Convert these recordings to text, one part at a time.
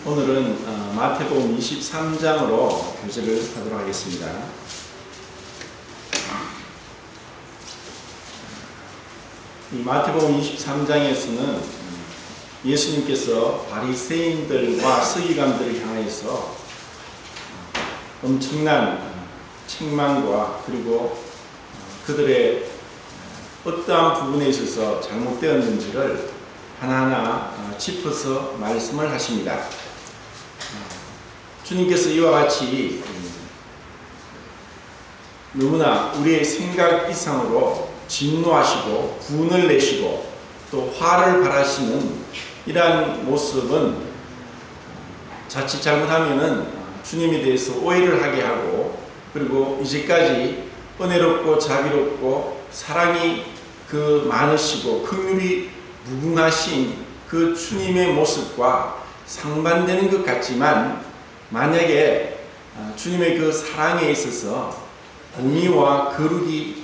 오늘은 마태복음 23장으로 교제를 하도록 하겠습니다. 이 마태복음 23장에서는 예수님께서 바리새인들과 서기관들을 향해서 엄청난 책망과 그리고 그들의 어떠한 부분에 있어서 잘못되었는지를 하나하나 짚어서 말씀을 하십니다. 주님께서 이와 같이 너무나 우리의 생각 이상으로 진노하시고 분을 내시고 또 화를 발하시는 이러한 모습은 자칫 잘못하면은 주님에 대해서 오해를 하게 하고, 그리고 이제까지 은혜롭고 자비롭고 사랑이 많으시고 긍휼이 무궁하신 그 주님의 모습과 상반되는 것 같지만, 만약에 주님의 그 사랑에 있어서 공의와 거룩이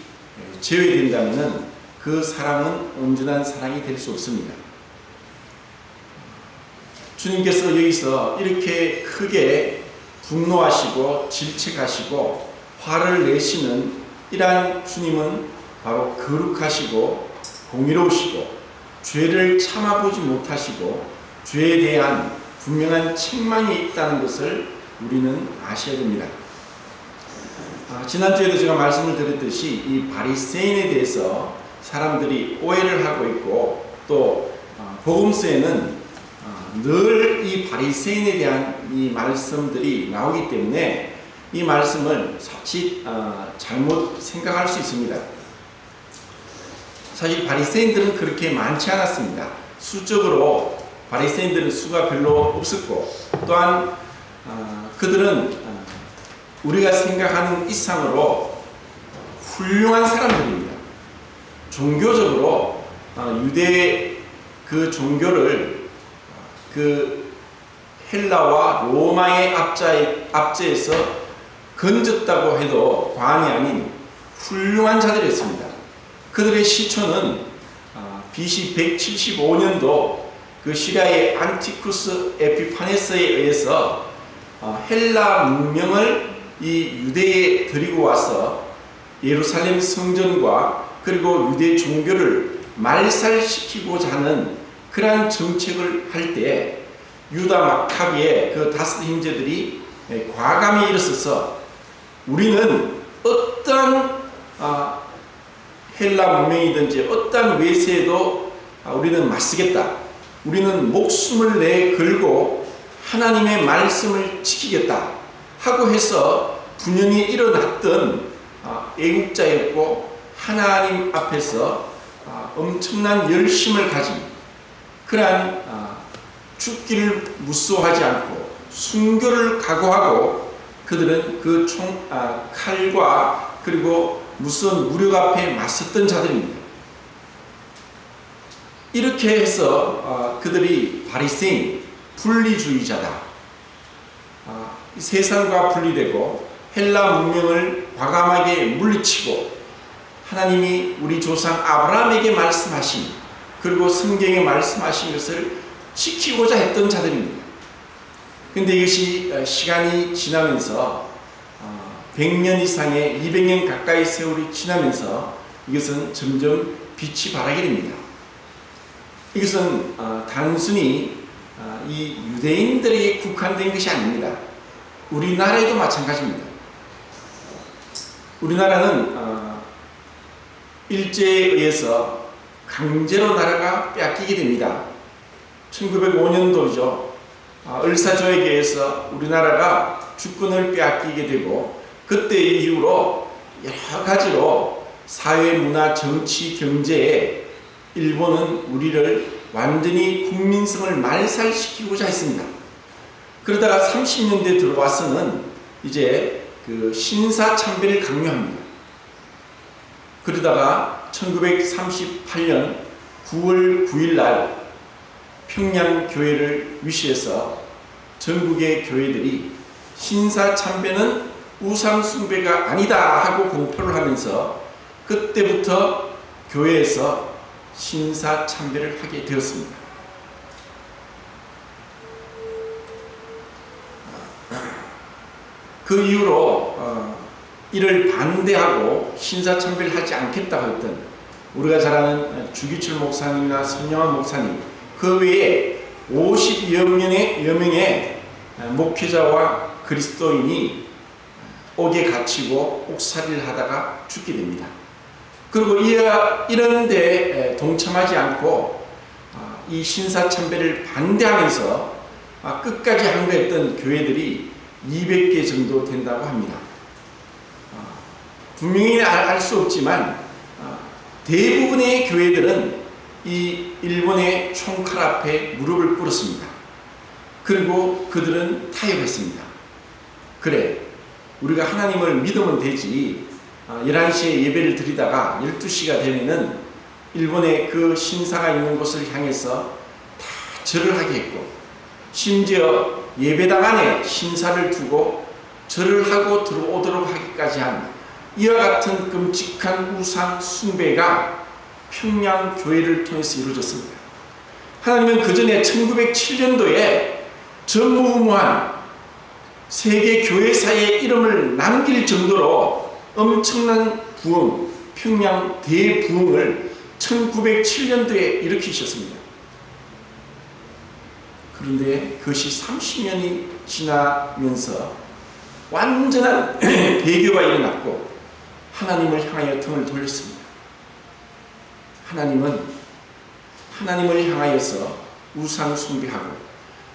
제외된다면 그 사랑은 온전한 사랑이 될 수 없습니다. 주님께서 여기서 이렇게 크게 분노하시고 질책하시고 화를 내시는 이러한 주님은 바로 거룩하시고 공의로우시고 죄를 참아보지 못하시고 죄에 대한 분명한 책망이 있다는 것을 우리는 아셔야 됩니다. 지난주에도 제가 말씀을 드렸듯이 이 바리새인에 대해서 사람들이 오해를 하고 있고, 또 복음서에는 늘 이 바리새인에 대한 이 말씀들이 나오기 때문에 이 말씀을 자칫 잘못 생각할 수 있습니다. 사실 바리새인들은 그렇게 많지 않았습니다. 수적으로 바리새인들은 수가 별로 없었고, 또한 그들은 우리가 생각하는 이상으로 훌륭한 사람들입니다. 종교적으로 유대 그 종교를 헬라와 로마의 압제에서 건졌다고 해도 과언이 아닌 훌륭한 자들이었습니다. 그들의 시초는 BC 175년도 그 시리아의 안티쿠스 에피파네스에 의해서 헬라 문명을 이 유대에 데리고 와서 예루살렘 성전과 그리고 유대 종교를 말살시키고자 하는 그러한 정책을 할 때 유다 마카비의 그 다섯 형제들이 과감히 일어서서 우리는 어떠한 헬라 문명이든지 어떠한 외세에도 우리는 맞서겠다. 우리는 목숨을 내 걸고 하나님의 말씀을 지키겠다 하고 해서 분연히 일어났던 애국자였고, 하나님 앞에서 엄청난 열심을 가진 그러한 죽기를 무서워하지 않고 순교를 각오하고 그들은 그 칼과 그리고 무서운 무력 앞에 맞섰던 자들입니다. 이렇게 해서 그들이 바리새인, 분리주의자다, 세상과 분리되고 헬라 문명을 과감하게 물리치고 하나님이 우리 조상 아브라함에게 말씀하신, 그리고 성경에 말씀하신 것을 지키고자 했던 자들입니다. 그런데 이것이 시간이 지나면서 100년 이상의 200년 가까이 세월이 지나면서 이것은 점점 빛이 발하게 됩니다. 이것은 단순히 이 유대인들에게 국한된 것이 아닙니다. 우리나라에도 마찬가지입니다. 우리나라는 일제에 의해서 강제로 나라가 빼앗기게 됩니다. 1905년도죠. 을사조약에 의해서 우리나라가 주권을 빼앗기게 되고, 그때 이후로 여러 가지로 사회, 문화, 정치, 경제에 일본은 우리를 완전히 국민성을 말살시키고자 했습니다. 그러다가 30년대 들어와서는 이제 그 신사참배를 강요합니다. 그러다가 1938년 9월 9일 날 평양교회를 위시해서 전국의 교회들이 신사참배는 우상숭배가 아니다 하고 공표를 하면서 그때부터 교회에서 신사참배를 하게 되었습니다. 그 이후로 이를 반대하고 신사참배를 하지 않겠다고 했던 우리가 잘 아는 주기철 목사님이나 손영환 목사님, 그 외에 50여 명의 목회자와 그리스도인이 옥에 갇히고 옥살이를 하다가 죽게 됩니다. 그리고 이런 데 동참하지 않고 이 신사참배를 반대하면서 끝까지 항거했던 교회들이 200개 정도 된다고 합니다. 분명히 알 수 없지만 대부분의 교회들은 이 일본의 총칼 앞에 무릎을 꿇었습니다. 그리고 그들은 타협했습니다. 그래, 우리가 하나님을 믿으면 되지. 11시에 예배를 드리다가 12시가 되면은 일본의 그 신사가 있는 곳을 향해서 다 절을 하게 했고, 심지어 예배당 안에 신사를 두고 절을 하고 들어오도록 하기까지 한 이와 같은 끔찍한 우상 숭배가 평양 교회를 통해서 이루어졌습니다. 하나님은 그 전에 1907년도에 전무후무한 세계 교회사에 이름을 남길 정도로 엄청난 부흥, 평양 대부흥을 1907년도에 일으키셨습니다. 그런데 그것이 30년이 지나면서 완전한 배교가 일어났고 하나님을 향하여 등을 돌렸습니다. 하나님은 하나님을 향하여서 우상 숭배하고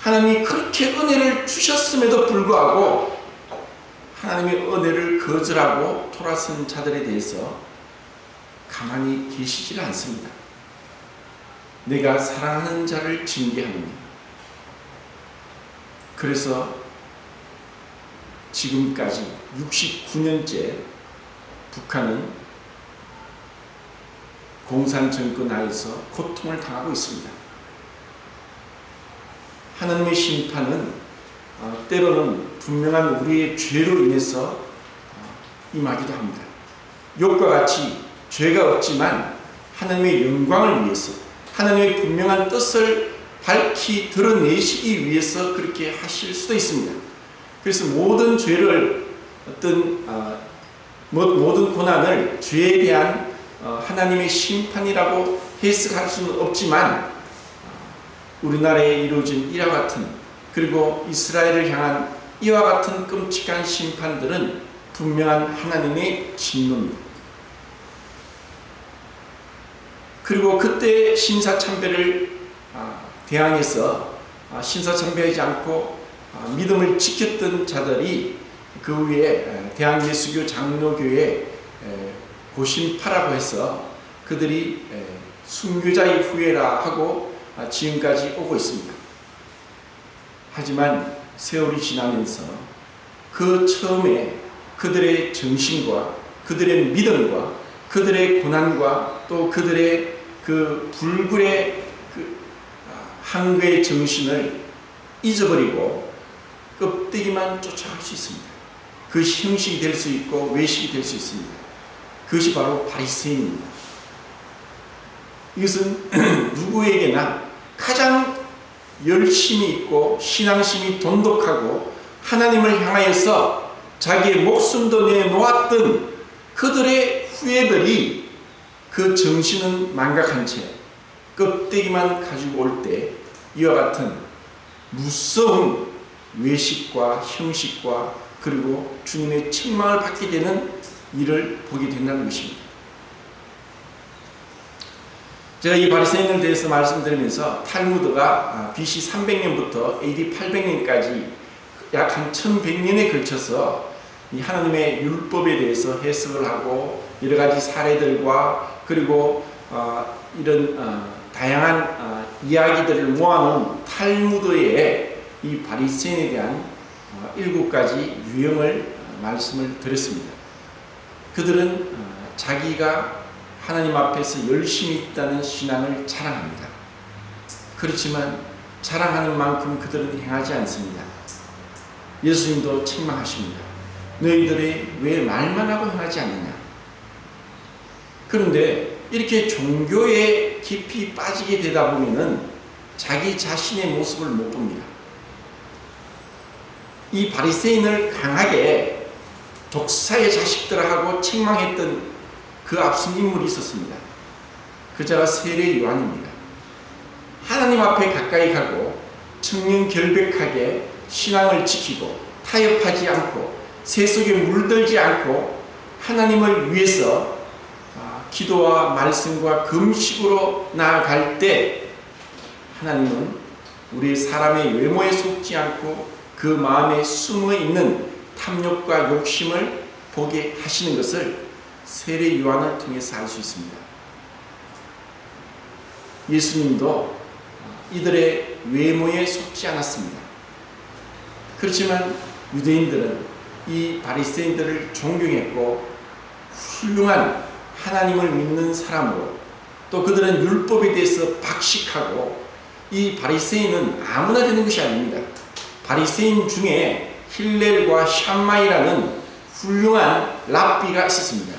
하나님이 그렇게 은혜를 주셨음에도 불구하고 하나님의 은혜를 거절하고 돌아선 자들에 대해서 가만히 계시질 않습니다. 내가 사랑하는 자를 징계하느니. 그래서 지금까지 69년째 북한은 공산정권 하에서 고통을 당하고 있습니다. 하나님의 심판은 때로는 분명한 우리의 죄로 인해서 임하기도 합니다. 욥과 같이 죄가 없지만 하나님의 영광을 위해서, 하나님의 분명한 뜻을 밝히 드러내시기 위해서 그렇게 하실 수도 있습니다. 그래서 모든 죄를 모든 고난을 죄에 대한 하나님의 심판이라고 해석할 수는 없지만 우리나라에 이루어진 이와 같은, 그리고 이스라엘을 향한 이와 같은 끔찍한 심판들은 분명한 하나님의 진노입니다. 그리고 그때 신사참배를 대항해서 신사참배하지 않고 믿음을 지켰던 자들이 그 후에 대한예수교 장로교회 고심파라고 해서 그들이 순교자의 후예라 하고 지금까지 오고 있습니다. 하지만 세월이 지나면서 그 처음에 그들의 정신과 그들의 믿음과 그들의 고난과 또 그들의 그 불굴의 그 항거의 정신을 잊어버리고 껍데기만 쫓아갈 수 있습니다. 그것이 형식이 될 수 있고 외식이 될 수 있습니다. 그것이 바로 바리새인입니다. 이것은 누구에게나 가장 열심히 있고 신앙심이 돈독하고 하나님을 향하여서 자기의 목숨도 내놓았던 그들의 후예들이 그 정신은 망각한 채 껍데기만 가지고 올 때 이와 같은 무서운 외식과 형식과 그리고 주님의 책망을 받게 되는 일을 보게 된다는 것입니다. 제가 이 바리새인에 대해서 말씀드리면서 탈무드가 BC 300년부터 AD 800년까지 약 한 1100년에 걸쳐서 이 하나님의 율법에 대해서 해석을 하고 여러 가지 사례들과 그리고 이런 다양한 이야기들을 모아놓은 탈무드의 이 바리새인에 대한 7가지 유형을 말씀을 드렸습니다. 그들은 자기가 하나님 앞에서 열심히 있다는 신앙을 자랑합니다. 그렇지만 자랑하는 만큼 그들은 행하지 않습니다. 예수님도 책망하십니다. 너희들이 왜 말만 하고 행하지 않느냐. 그런데 이렇게 종교에 깊이 빠지게 되다 보면은 자기 자신의 모습을 못 봅니다. 이 바리새인을 강하게 독사의 자식들하고 책망했던 그 앞선 인물이 있었습니다. 그자가 세례 요한입니다. 하나님 앞에 가까이 가고 청렴결백하게 신앙을 지키고 타협하지 않고 세속에 물들지 않고 하나님을 위해서 기도와 말씀과 금식으로 나아갈 때 하나님은 우리 사람의 외모에 속지 않고 그 마음에 숨어 있는 탐욕과 욕심을 보게 하시는 것을 세례 요한을 통해서 알 수 있습니다. 예수님도 이들의 외모에 속지 않았습니다. 그렇지만 유대인들은 이 바리새인들을 존경했고 훌륭한 하나님을 믿는 사람으로 또 그들은 율법에 대해서 박식하고 이 바리새인은 아무나 되는 것이 아닙니다. 바리새인 중에 힐렐과 샴마이라는 훌륭한 랍비가 있었습니다.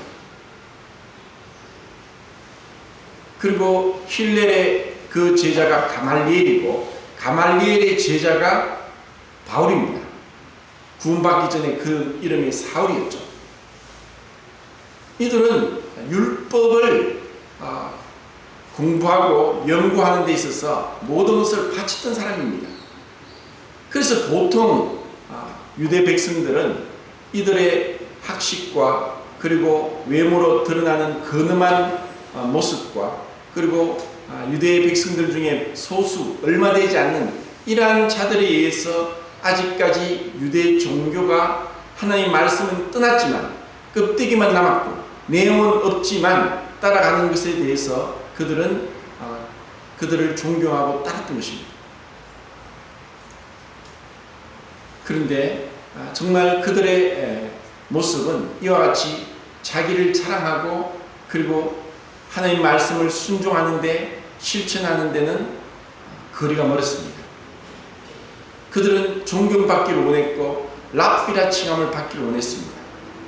그리고 힐렐의 그 제자가 가말리엘이고 가말리엘의 제자가 바울입니다. 구원받기 전에 그 이름이 사울이었죠. 이들은 율법을 공부하고 연구하는 데 있어서 모든 것을 바쳤던 사람입니다. 그래서 보통 유대 백성들은 이들의 학식과 그리고 외모로 드러나는 근엄한 모습과 그리고 유대 백성들 중에 소수 얼마 되지 않는 이러한 자들에 의해서 아직까지 유대 종교가 하나님의 말씀은 떠났지만 껍데기만 남았고 내용은 없지만 따라가는 것에 대해서 그들을 존경하고 따랐던 것입니다. 그런데 정말 그들의 모습은 이와 같이 자기를 자랑하고 그리고 하나님 말씀을 순종하는데 실천하는 데는 거리가 멀었습니다. 그들은 존경받기를 원했고 랍비라 칭함을 받기를 원했습니다.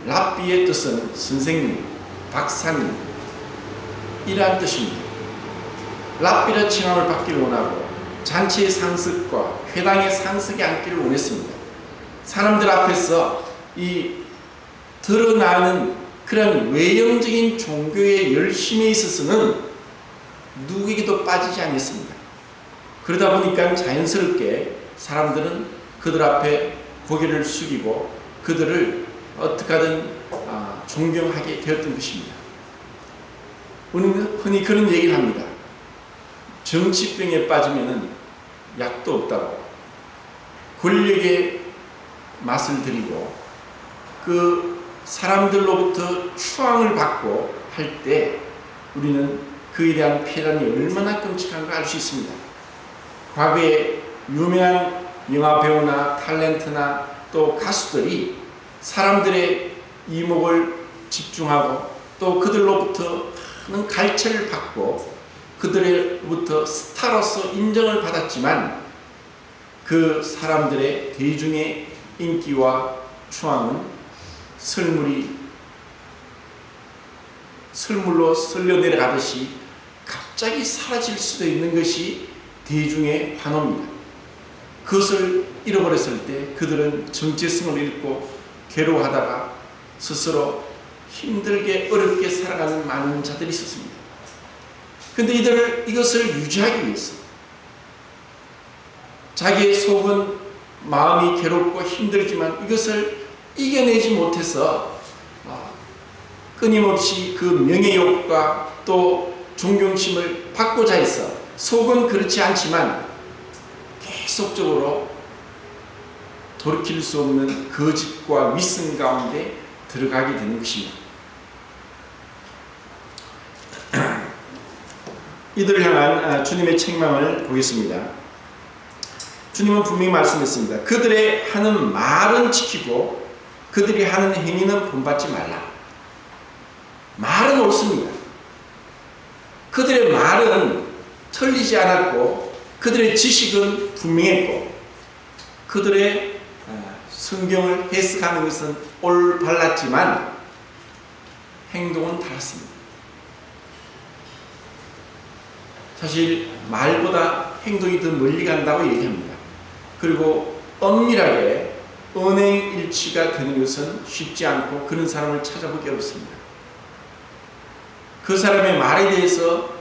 랍비의 뜻은 선생님, 박사님 이러한 뜻입니다. 랍비라 칭함을 받기를 원하고 잔치의 상습과 회당의 상석에 앉기를 원했습니다. 사람들 앞에서 이 드러나는 그런 외형적인 종교의 열심에 있어서는 누구에게도 빠지지 않았습니다. 그러다 보니까 자연스럽게 사람들은 그들 앞에 고개를 숙이고 그들을 어떻게 하든 존경하게 되었던 것입니다. 우리는 흔히 그런 얘기를 합니다. 정치병에 빠지면 약도 없다고. 권력의 맛을 들이고 그 사람들로부터 추앙을 받고 할 때 우리는 그에 대한 폐단이 얼마나 끔찍한가 알 수 있습니다. 과거에 유명한 영화 배우나 탤런트나 또 가수들이 사람들의 이목을 집중하고 또 그들로부터 많은 갈채를 받고 그들로부터 스타로서 인정을 받았지만 그 사람들의 대중의 인기와 추앙은 설물로 쓸려 내려가듯이 갑자기 사라질 수도 있는 것이 대중의 환호입니다. 그것을 잃어버렸을 때 그들은 정체성을 잃고 괴로워하다가 스스로 힘들게 어렵게 살아가는 많은 자들이 있었습니다. 그런데 이것을 유지하기 위해서 자기의 속은 마음이 괴롭고 힘들지만 이것을 이겨내지 못해서 끊임없이 그 명예욕과 또 존경심을 받고자 해서 속은 그렇지 않지만 계속적으로 돌이킬 수 없는 거짓과 위선 가운데 들어가게 되는 것입니다. 이들을 향한 주님의 책망을 보겠습니다. 주님은 분명히 말씀했습니다. 그들의 하는 말은 지키고 그들이 하는 행위는 본받지 말라. 말은 옳습니다. 그들의 말은 틀리지 않았고 그들의 지식은 분명했고 그들의 성경을 해석하는 것은 올바랐지만 행동은 달랐습니다. 사실 말보다 행동이 더 멀리 간다고 얘기합니다. 그리고 엄밀하게 언행일치가 되는 것은 쉽지 않고 그런 사람을 찾아보기 어렵습니다. 그 사람의 말에 대해서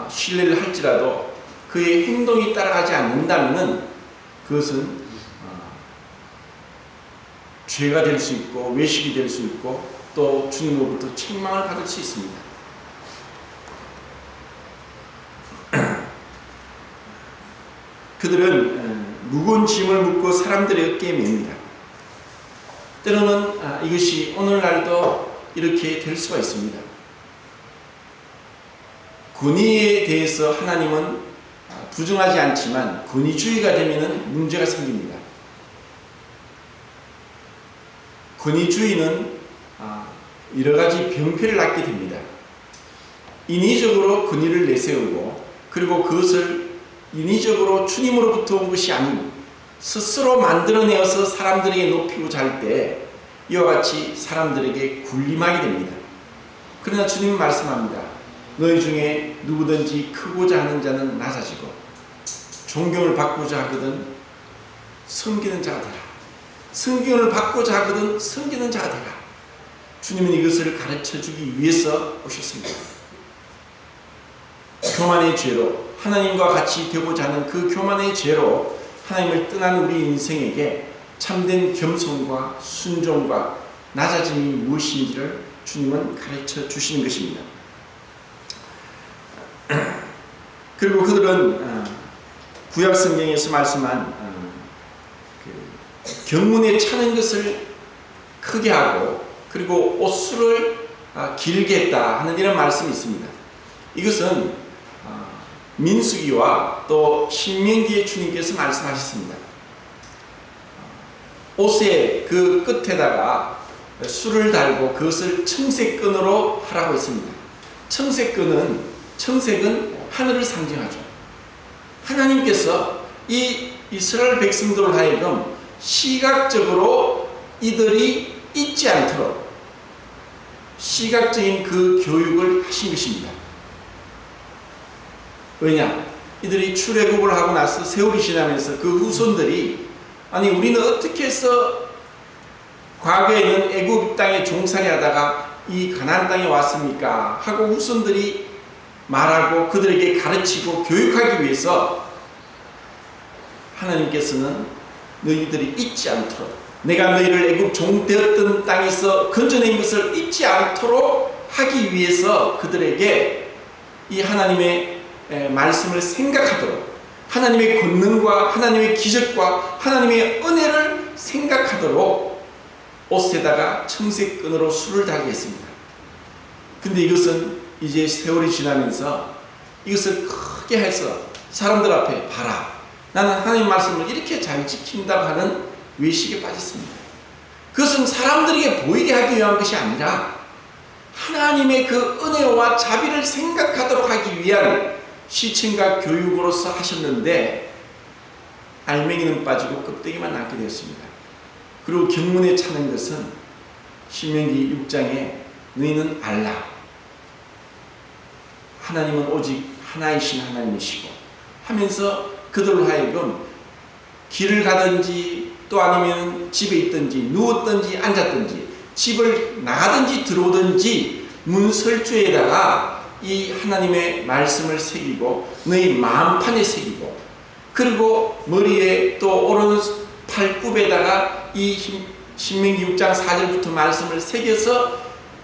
신뢰를 할지라도 그의 행동이 따라가지 않는다면 그것은 죄가 될 수 있고 외식이 될 수 있고 또 주님으로부터 책망을 받을 수 있습니다. 그들은 무거운 짐을 묻고 사람들의 어깨에 맵니다. 때로는 이것이 오늘날도 이렇게 될 수가 있습니다. 권위에 대해서 하나님은 부정하지 않지만 권위주의가 되면 문제가 생깁니다. 권위주의는 여러 가지 병폐를 낳게 됩니다. 인위적으로 권위를 내세우고 그리고 그것을 인위적으로 주님으로부터 온 것이 아닌 스스로 만들어내어서 사람들에게 높이고자 할 때 이와 같이 사람들에게 군림하게 됩니다. 그러나 주님은 말씀합니다. 너희 중에 누구든지 크고자 하는 자는 낮아지고 존경을 받고자 하거든 섬기는 자가 되라. 성경을 받고자 하거든 섬기는 자가 되라. 주님은 이것을 가르쳐주기 위해서 오셨습니다. 교만의 죄로 하나님과 같이 되고자 하는 그 교만의 죄로 하나님을 떠난 우리 인생에게 참된 겸손과 순종과 낮아짐이 무엇인지를 주님은 가르쳐 주시는 것입니다. 그리고 그들은 구약 성경에서 말씀한 경문에 차는 것을 크게 하고 그리고 옷수를 길게 했다 하는 이런 말씀이 있습니다. 이것은 민수기와 또 신명기에 주님께서 말씀하셨습니다. 옷의 그 끝에다가 수를 달고 그것을 청색끈으로 하라고 했습니다. 청색은 하늘을 상징하죠. 하나님께서 이 이스라엘 백성들을 하여금 시각적으로 이들이 잊지 않도록 시각적인 그 교육을 하신 것입니다. 왜냐? 이들이 출애굽을 하고 나서 세월이 지나면서 그 후손들이 아니 우리는 어떻게 해서 과거에는 애굽 땅에 종살이 하다가 이 가나안 땅에 왔습니까? 하고 후손들이 말하고 그들에게 가르치고 교육하기 위해서 하나님께서는 너희들이 잊지 않도록 내가 너희를 애굽 종되었던 땅에서 건져낸 것을 잊지 않도록 하기 위해서 그들에게 이 하나님의 말씀을 생각하도록 하나님의 권능과 하나님의 기적과 하나님의 은혜를 생각하도록 옷에다가 청색끈으로 수를 달게 했습니다. 근데 이것은 이제 세월이 지나면서 이것을 크게 해서 사람들 앞에 봐라. 나는 하나님 말씀을 이렇게 잘 지킨다고 하는 외식에 빠졌습니다. 그것은 사람들에게 보이게 하기 위한 것이 아니라 하나님의 그 은혜와 자비를 생각하도록 하기 위한 시청과 교육으로서 하셨는데 알맹이는 빠지고 껍데기만 남게 되었습니다. 그리고 경문에 차는 것은 신명기 6장에 너희는 알라. 하나님은 오직 하나이신 하나님이시고 하면서 그들로 하여금 길을 가든지 또 아니면 집에 있든지 누웠든지 앉았든지 집을 나가든지 들어오든지 문설주에다가 이 하나님의 말씀을 새기고 너희 마음판에 새기고 그리고 머리에 또 오른 팔굽에다가 이 신명기 6장 4절부터 말씀을 새겨서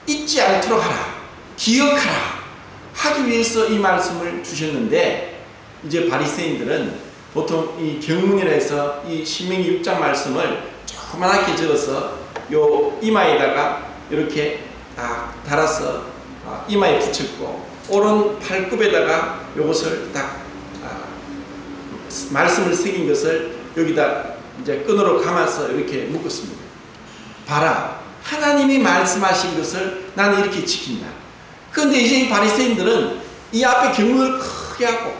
잊지 않도록 하라. 기억하라. 하기 위해서 이 말씀을 주셨는데 이제 바리새인들은 보통 이 경문이라 해서 이 신명기 6장 말씀을 조그맣게 적어서 요 이마에다가 이렇게 딱 달아서 이마에 붙였고 오른 팔굽에다가 요것을 딱 말씀을 새긴 것을 여기다 이제 끈으로 감아서 이렇게 묶었습니다. 봐라, 하나님이 말씀하신 것을 나는 이렇게 지킨다. 그런데 이제 이 바리새인들은 이 앞에 경문을 크게 하고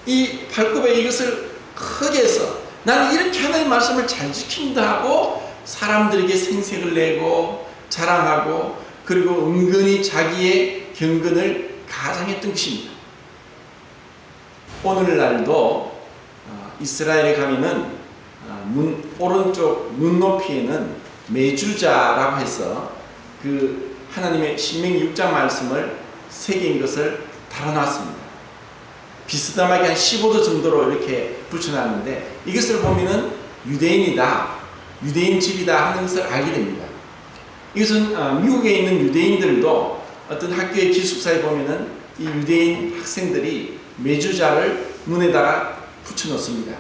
이 발굽에 이것을 크게 해서 나는 이렇게 하나님 말씀을 잘 지킨다 하고 사람들에게 생색을 내고 자랑하고 그리고 은근히 자기의 경건을 가장했던 것입니다. 오늘날도 이스라엘에 가면은 오른쪽 눈높이에는 메주자라고 해서 그 하나님의 신명기 6장 말씀을 새긴 것을 달아놨습니다. 비스듬하게 한 15도 정도로 이렇게 붙여놨는데 이것을 보면은 유대인이다, 유대인 집이다 하는 것을 알게 됩니다. 이것은 미국에 있는 유대인들도 어떤 학교의 기숙사에 보면은 이 유대인 학생들이 메주자를 문에다가 붙여놓습니다.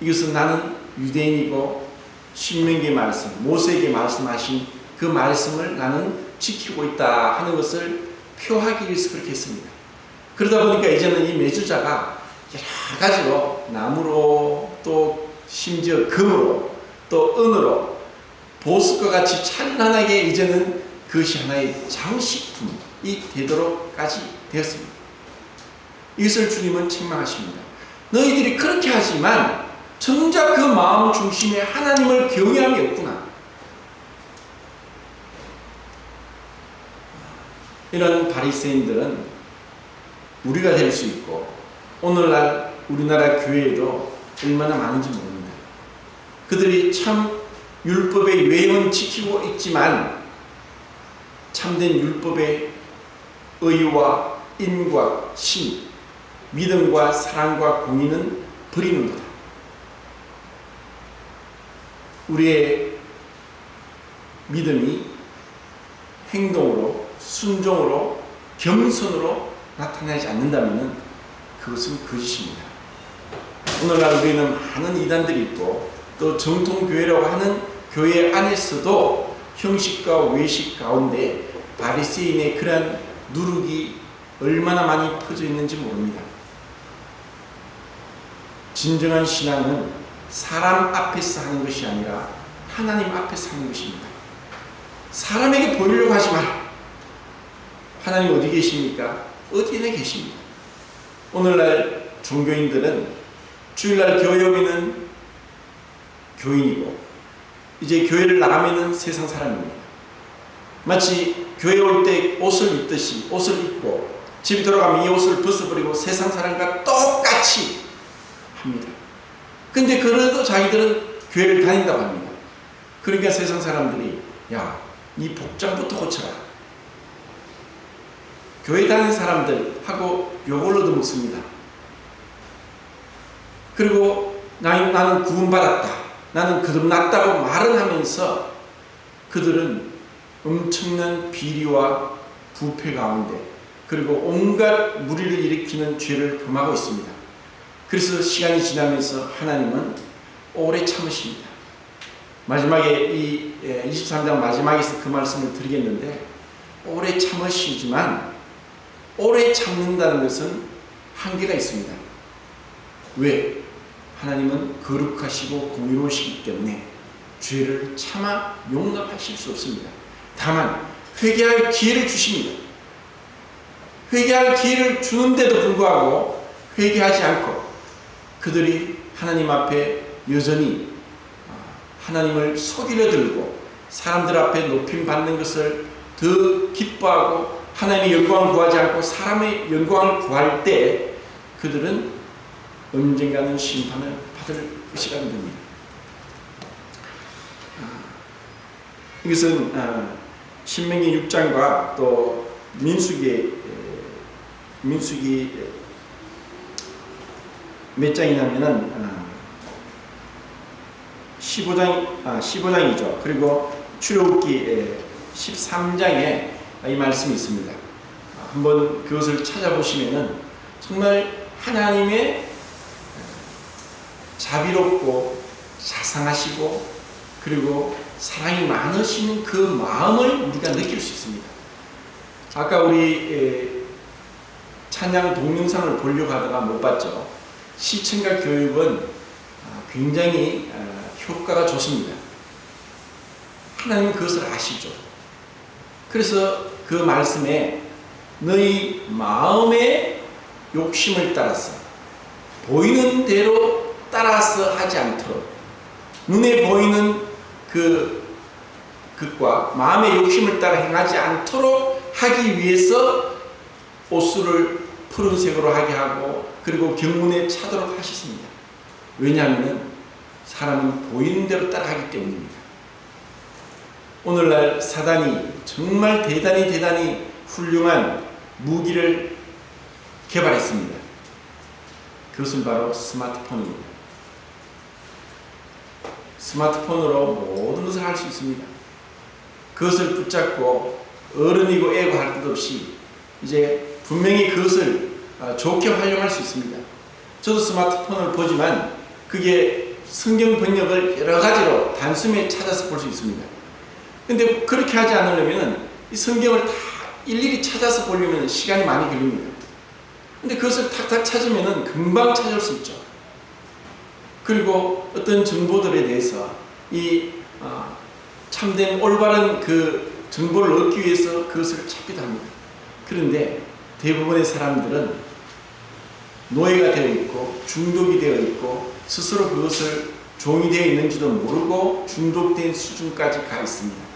이것은 나는 유대인이고 신명기 말씀, 모세에게 말씀하신 그 말씀을 나는 지키고 있다 하는 것을 표하기 위해서 그렇게 했습니다. 그러다 보니까 이제는 이 메주자가 여러 가지로 나무로 또 심지어 금으로 또 은으로 보석과 같이 찬란하게 이제는 그것이 하나의 장식품이 되도록까지 되었습니다. 이것을 주님은 책망하십니다. 너희들이 그렇게 하지만 정작 그 마음 중심에 하나님을 경외함이 없구나. 이런 바리새인들은 우리가 될 수 있고 오늘날 우리나라 교회에도 얼마나 많은지 모릅니다. 그들이 참 율법의 외형은 지키고 있지만 참된 율법의 의와 인과 신, 믿음과 사랑과 공의는 버리는 거다. 우리의 믿음이 행동으로, 순종으로, 겸손으로 나타나지 않는다면 그것은 거짓입니다. 오늘날 우리는 많은 이단들이 있고 또 정통교회라고 하는 교회 안에서도 형식과 외식 가운데 바리새인의 그러한 누룩이 얼마나 많이 퍼져 있는지 모릅니다. 진정한 신앙은 사람 앞에서 하는 것이 아니라 하나님 앞에서 하는 것입니다. 사람에게 보이려고 하지 마라. 하나님 어디 계십니까? 어디에 계십니까? 오늘날 종교인들은 주일날 교회 오면은 교인이고 이제 교회를 나가면은 세상 사람입니다. 마치 교회 올 때 옷을 입듯이 옷을 입고 집에 돌아가면 이 옷을 벗어버리고 세상 사람과 똑같이 합니다. 근데 그래도 자기들은 교회를 다닌다고 합니다. 그러니까 세상 사람들이 야, 이 복장부터 고쳐라. 교회 다니는 사람들하고 욕을 얻어먹습니다. 그리고 나는 구원받았다. 나는 거듭났다고 말을 하면서 그들은 엄청난 비리와 부패 가운데 그리고 온갖 무리를 일으키는 죄를 범하고 있습니다. 그래서 시간이 지나면서 하나님은 오래 참으십니다. 마지막에 이 23장 마지막에서 그 말씀을 드리겠는데 오래 참으시지만 오래 참는다는 것은 한계가 있습니다. 왜? 하나님은 거룩하시고 공의로우시기 때문에 죄를 참아 용납하실 수 없습니다. 다만 회개할 기회를 주십니다. 회개할 기회를 주는데도 불구하고 회개하지 않고 그들이 하나님 앞에 여전히 하나님을 속이려 들고 사람들 앞에 높임 받는 것을 더 기뻐하고 하나님의 영광을 구하지 않고 사람의 영광을 구할 때 그들은 언젠가는 심판을 받을 시간이 됩니다. 이것은 신명기 6장과 또 민수기 몇 장이냐면은 15장이죠. 그리고 출애굽기 13장에 이 말씀이 있습니다. 한번 그것을 찾아보시면은 정말 하나님의 자비롭고 자상하시고 그리고 사랑이 많으신 그 마음을 우리가 느낄 수 있습니다. 아까 우리 찬양 동영상을 보려고 하다가 못 봤죠. 시청각 교육은 굉장히 효과가 좋습니다. 하나님은 그것을 아시죠. 그래서 그 말씀에 너희 마음의 욕심을 따라서 보이는 대로 따라서 하지 않도록 눈에 보이는 그것과 마음의 욕심을 따라 행하지 않도록 하기 위해서 옷수를 푸른색으로 하게 하고 그리고 경문에 차도록 하셨습니다. 왜냐하면 사람은 보이는 대로 따라하기 때문입니다. 오늘날 사단이 정말 대단히 훌륭한 무기를 개발했습니다. 그것은 바로 스마트폰입니다. 스마트폰으로 모든 것을 할 수 있습니다. 그것을 붙잡고 어른이고 애고 할 것 없이 이제 분명히 그것을 좋게 활용할 수 있습니다. 저도 스마트폰을 보지만 그게 성경 번역을 여러 가지로 단숨에 찾아서 볼 수 있습니다. 근데 그렇게 하지 않으려면 이 성경을 다 일일이 찾아서 보려면 시간이 많이 걸립니다. 근데 그것을 탁탁 찾으면 금방 찾을 수 있죠. 그리고 어떤 정보들에 대해서 이 참된 올바른 그 정보를 얻기 위해서 그것을 찾기도 합니다. 그런데 대부분의 사람들은 노예가 되어 있고 중독이 되어 있고 스스로 그것을 종이 되어 있는지도 모르고 중독된 수준까지 가 있습니다.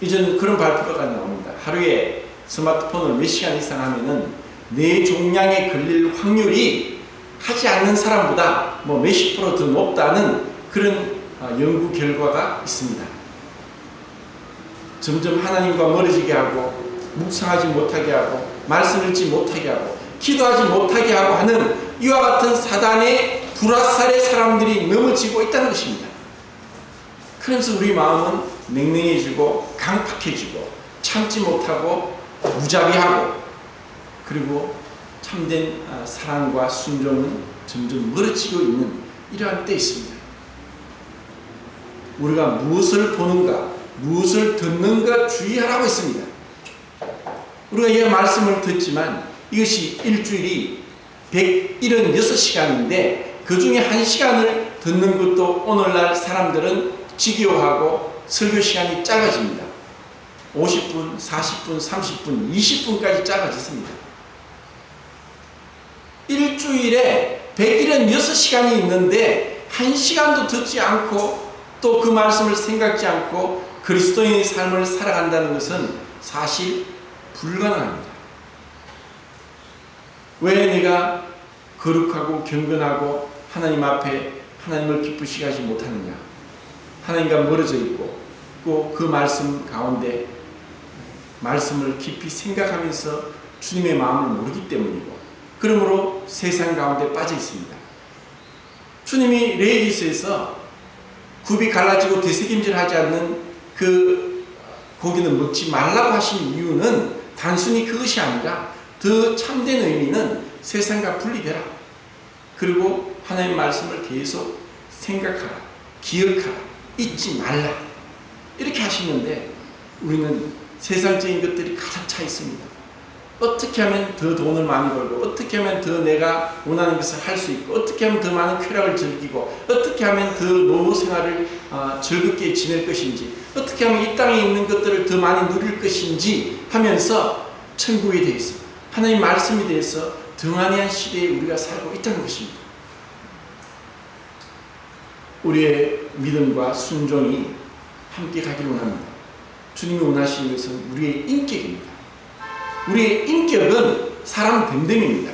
이제는 그런 발표가 나옵니다. 하루에 스마트폰을 몇 시간 이상 하면은 뇌종양에 걸릴 확률이 하지 않는 사람보다 뭐 몇십 프로 더 높다는 그런 연구 결과가 있습니다. 점점 하나님과 멀어지게 하고 묵상하지 못하게 하고 말씀 읽지 못하게 하고 기도하지 못하게 하고 하는 이와 같은 사단의 불화살에 사람들이 넘어지고 있다는 것입니다. 그래서 우리 마음은 냉랭해지고 강팍해지고 참지 못하고 무자비하고 그리고 참된 사랑과 순종은 점점 멀어지고 있는 이러한 때 있습니다. 우리가 무엇을 보는가 무엇을 듣는가 주의하라고 했습니다. 우리가 이 말씀을 듣지만 이것이 일주일이 176시간인데 그 중에 1시간을 듣는 것도 오늘날 사람들은 지겨워하고 설교 시간이 짧아집니다. 50분, 40분, 30분, 20분까지 짧아졌습니다. 일주일에 176시간이 있는데 1시간도 듣지 않고 또 그 말씀을 생각지 않고 그리스도인의 삶을 살아간다는 것은 사실 불가능합니다. 왜 내가 거룩하고 경건하고 하나님 앞에 하나님을 기쁘시게 하지 못하느냐? 하나님과 멀어져 있고 또 그 말씀 가운데 말씀을 깊이 생각하면서 주님의 마음을 모르기 때문이고 그러므로 세상 가운데 빠져 있습니다. 주님이 레위기서에서 굽이 갈라지고 되새김질하지 않는 그 고기는 먹지 말라고 하신 이유는 단순히 그것이 아니라 더 참된 의미는 세상과 분리되라. 그리고 하나님의 말씀을 계속 생각하라. 기억하라. 잊지 말라. 이렇게 하시는데 우리는 세상적인 것들이 가득 차 있습니다. 어떻게 하면 더 돈을 많이 벌고 어떻게 하면 더 내가 원하는 것을 할 수 있고 어떻게 하면 더 많은 쾌락을 즐기고 어떻게 하면 더 노후 생활을 즐겁게 지낼 것인지 어떻게 하면 이 땅에 있는 것들을 더 많이 누릴 것인지 하면서 천국에 대해서 하나님 말씀에 대해서 등한한 시대에 우리가 살고 있다는 것입니다. 우리의 믿음과 순종이 함께 가기를 원합니다. 주님이 원하시는 것은 우리의 인격입니다. 우리의 인격은 사람 됨됨입니다.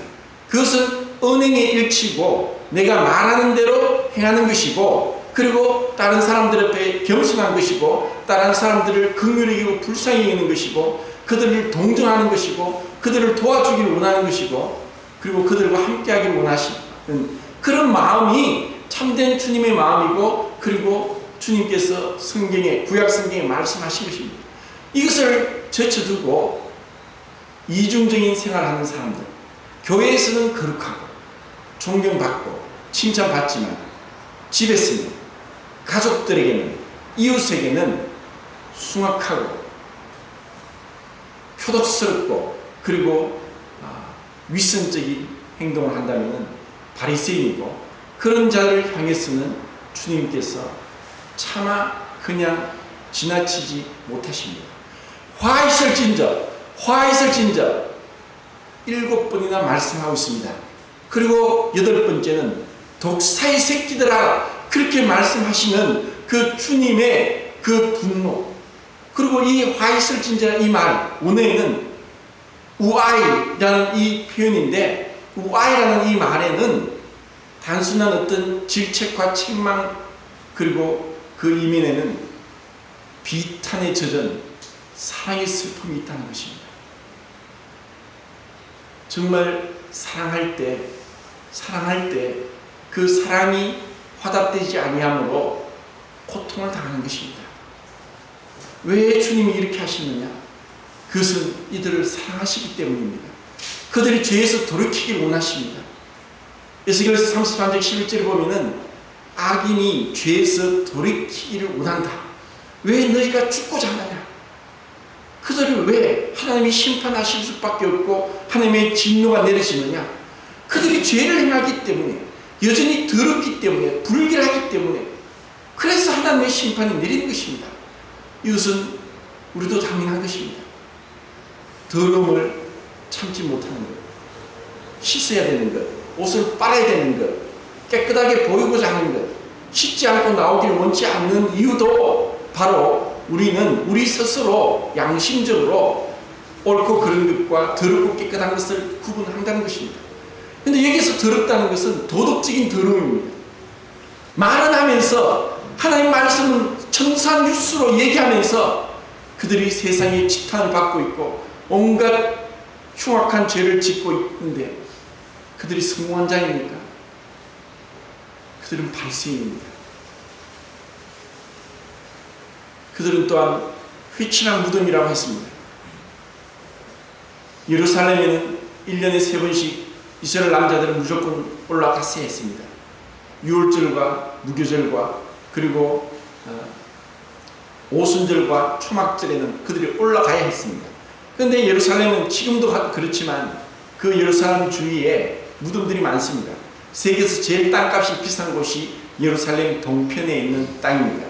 그것은 언행의 일치고 내가 말하는 대로 행하는 것이고 그리고 다른 사람들 앞에 겸손한 것이고 다른 사람들을 긍휼히 여기고 불쌍히 여기는 것이고 그들을 동정하는 것이고 그들을 도와주기를 원하는 것이고 그리고 그들과 함께하기를 원하시는 그런 마음이 참된 주님의 마음이고 그리고 주님께서 성경에 구약 성경에 말씀하신 것입니다. 이것을 제쳐두고 이중적인 생활하는 사람들 교회에서는 거룩하고 존경받고 칭찬받지만 집에서는 가족들에게는 이웃에게는 숭악하고 표독스럽고 그리고 위선적인 행동을 한다면 바리새인이고 그런 자를 향해서는 주님께서 차마 그냥 지나치지 못하십니다. 화 있을진저 7번이나 말씀하고 있습니다. 그리고 8번째는 독사의 새끼들아 그렇게 말씀하시는 그 주님의 그 분노 그리고 이 화 있을진저라는 이 말 원어에는 우아이라는 이 표현인데 우아이라는 이 말에는 단순한 어떤 질책과 책망, 그리고 그 이면에는 비탄에 젖은 사랑의 슬픔이 있다는 것입니다. 정말 사랑할 때 그 사랑이 화답되지 아니함으로 고통을 당하는 것입니다. 왜 주님이 이렇게 하시느냐? 그것은 이들을 사랑하시기 때문입니다. 그들이 죄에서 돌이키길 원하십니다. 에스겔서 33장 11절에 보면은 악인이 죄에서 돌이키기를 원한다. 왜 너희가 죽고자 하느냐? 그들을 왜 하나님이 심판하실 수밖에 없고 하나님의 진노가 내려지느냐? 그들이 죄를 행하기 때문에, 여전히 더럽기 때문에, 불결하기 때문에, 그래서 하나님의 심판이 내리는 것입니다. 이것은 우리도 당연한 것입니다. 더러움을 참지 못하는 것, 씻어야 되는 것, 옷을 빨아야 되는 것, 깨끗하게 보이고자 하는 것, 씻지 않고 나오기를 원치 않는 이유도 바로 우리는 우리 스스로 양심적으로 옳고 그른 것과 더럽고 깨끗한 것을 구분한다는 것입니다. 그런데 여기서 더럽다는 것은 도덕적인 더러움입니다. 말은 하면서 하나님 말씀은 청산유수로 얘기하면서 그들이 세상에 지탄을 받고 있고 온갖 흉악한 죄를 짓고 있는데 그들이 성공한 자입니까? 그들은 바리새인입니다. 그들은 또한 회칠한 무덤이라고 했습니다. 예루살렘에는 1년에 3번씩 이스라엘 남자들은 무조건 올라갔어야 했습니다. 유월절과 무교절과 그리고 오순절과 초막절에는 그들이 올라가야 했습니다. 그런데 예루살렘은 지금도 그렇지만 그 예루살렘 주위에 무덤들이 많습니다. 세계에서 제일 땅값이 비싼 곳이 예루살렘 동편에 있는 땅입니다.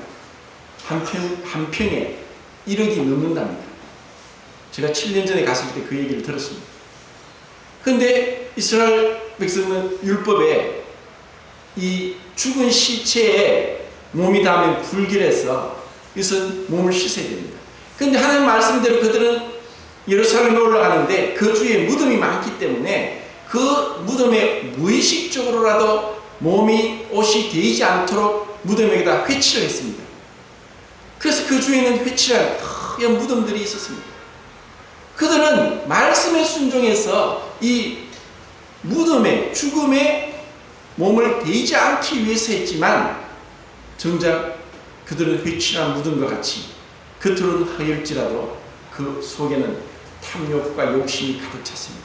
한 평에 1억이 넘는답니다. 제가 7년 전에 갔을 때 그 얘기를 들었습니다. 그런데 이스라엘 백성은 율법에 이 죽은 시체에 몸이 닿으면 불길해서 이것은 몸을 씻어야 됩니다. 그런데 하나님 말씀대로 그들은 예루살렘에 올라가는데 그 주위에 무덤이 많기 때문에 그 무덤에 무의식적으로라도 몸이 옷이 데이지 않도록 무덤에다 회치를 했습니다. 그래서 그 주위에는 회칠한 하얀 무덤들이 있었습니다. 그들은 말씀에 순종해서 이 무덤에 죽음에 몸을 대지 않기 위해서 했지만 정작 그들은 회칠한 무덤과 같이 겉으로는 하열지라도 그 속에는 탐욕과 욕심이 가득 찼습니다.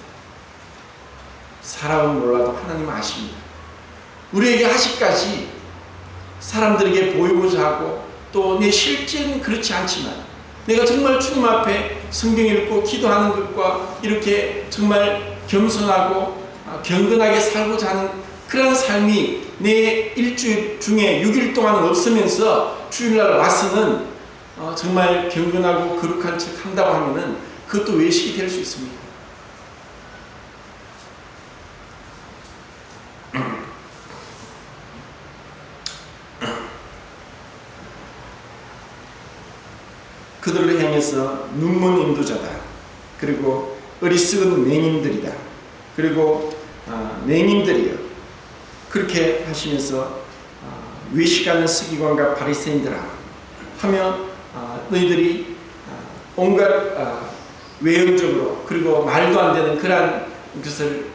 사람은 몰라도 하나님은 아십니다. 우리에게 아직까지 사람들에게 보이고자 하고 또 내 실제는 그렇지 않지만 내가 정말 주님 앞에 성경 읽고 기도하는 것과 이렇게 정말 겸손하고 경건하게 살고자 하는 그런 삶이 내 일주일 중에 6일 동안 없으면서 주일날 와서는 정말 경건하고 거룩한 척 한다고 하면은 그것도 외식이 될 수 있습니다. 그들을 향해서 눈먼 인도자다. 그리고 어리석은 맹인들이다. 그리고 맹인들이요. 그렇게 하시면서 외식하는 서기관과 바리새인들아 하며 너희들이 온갖 외형적으로 그리고 말도 안 되는 그러한 것을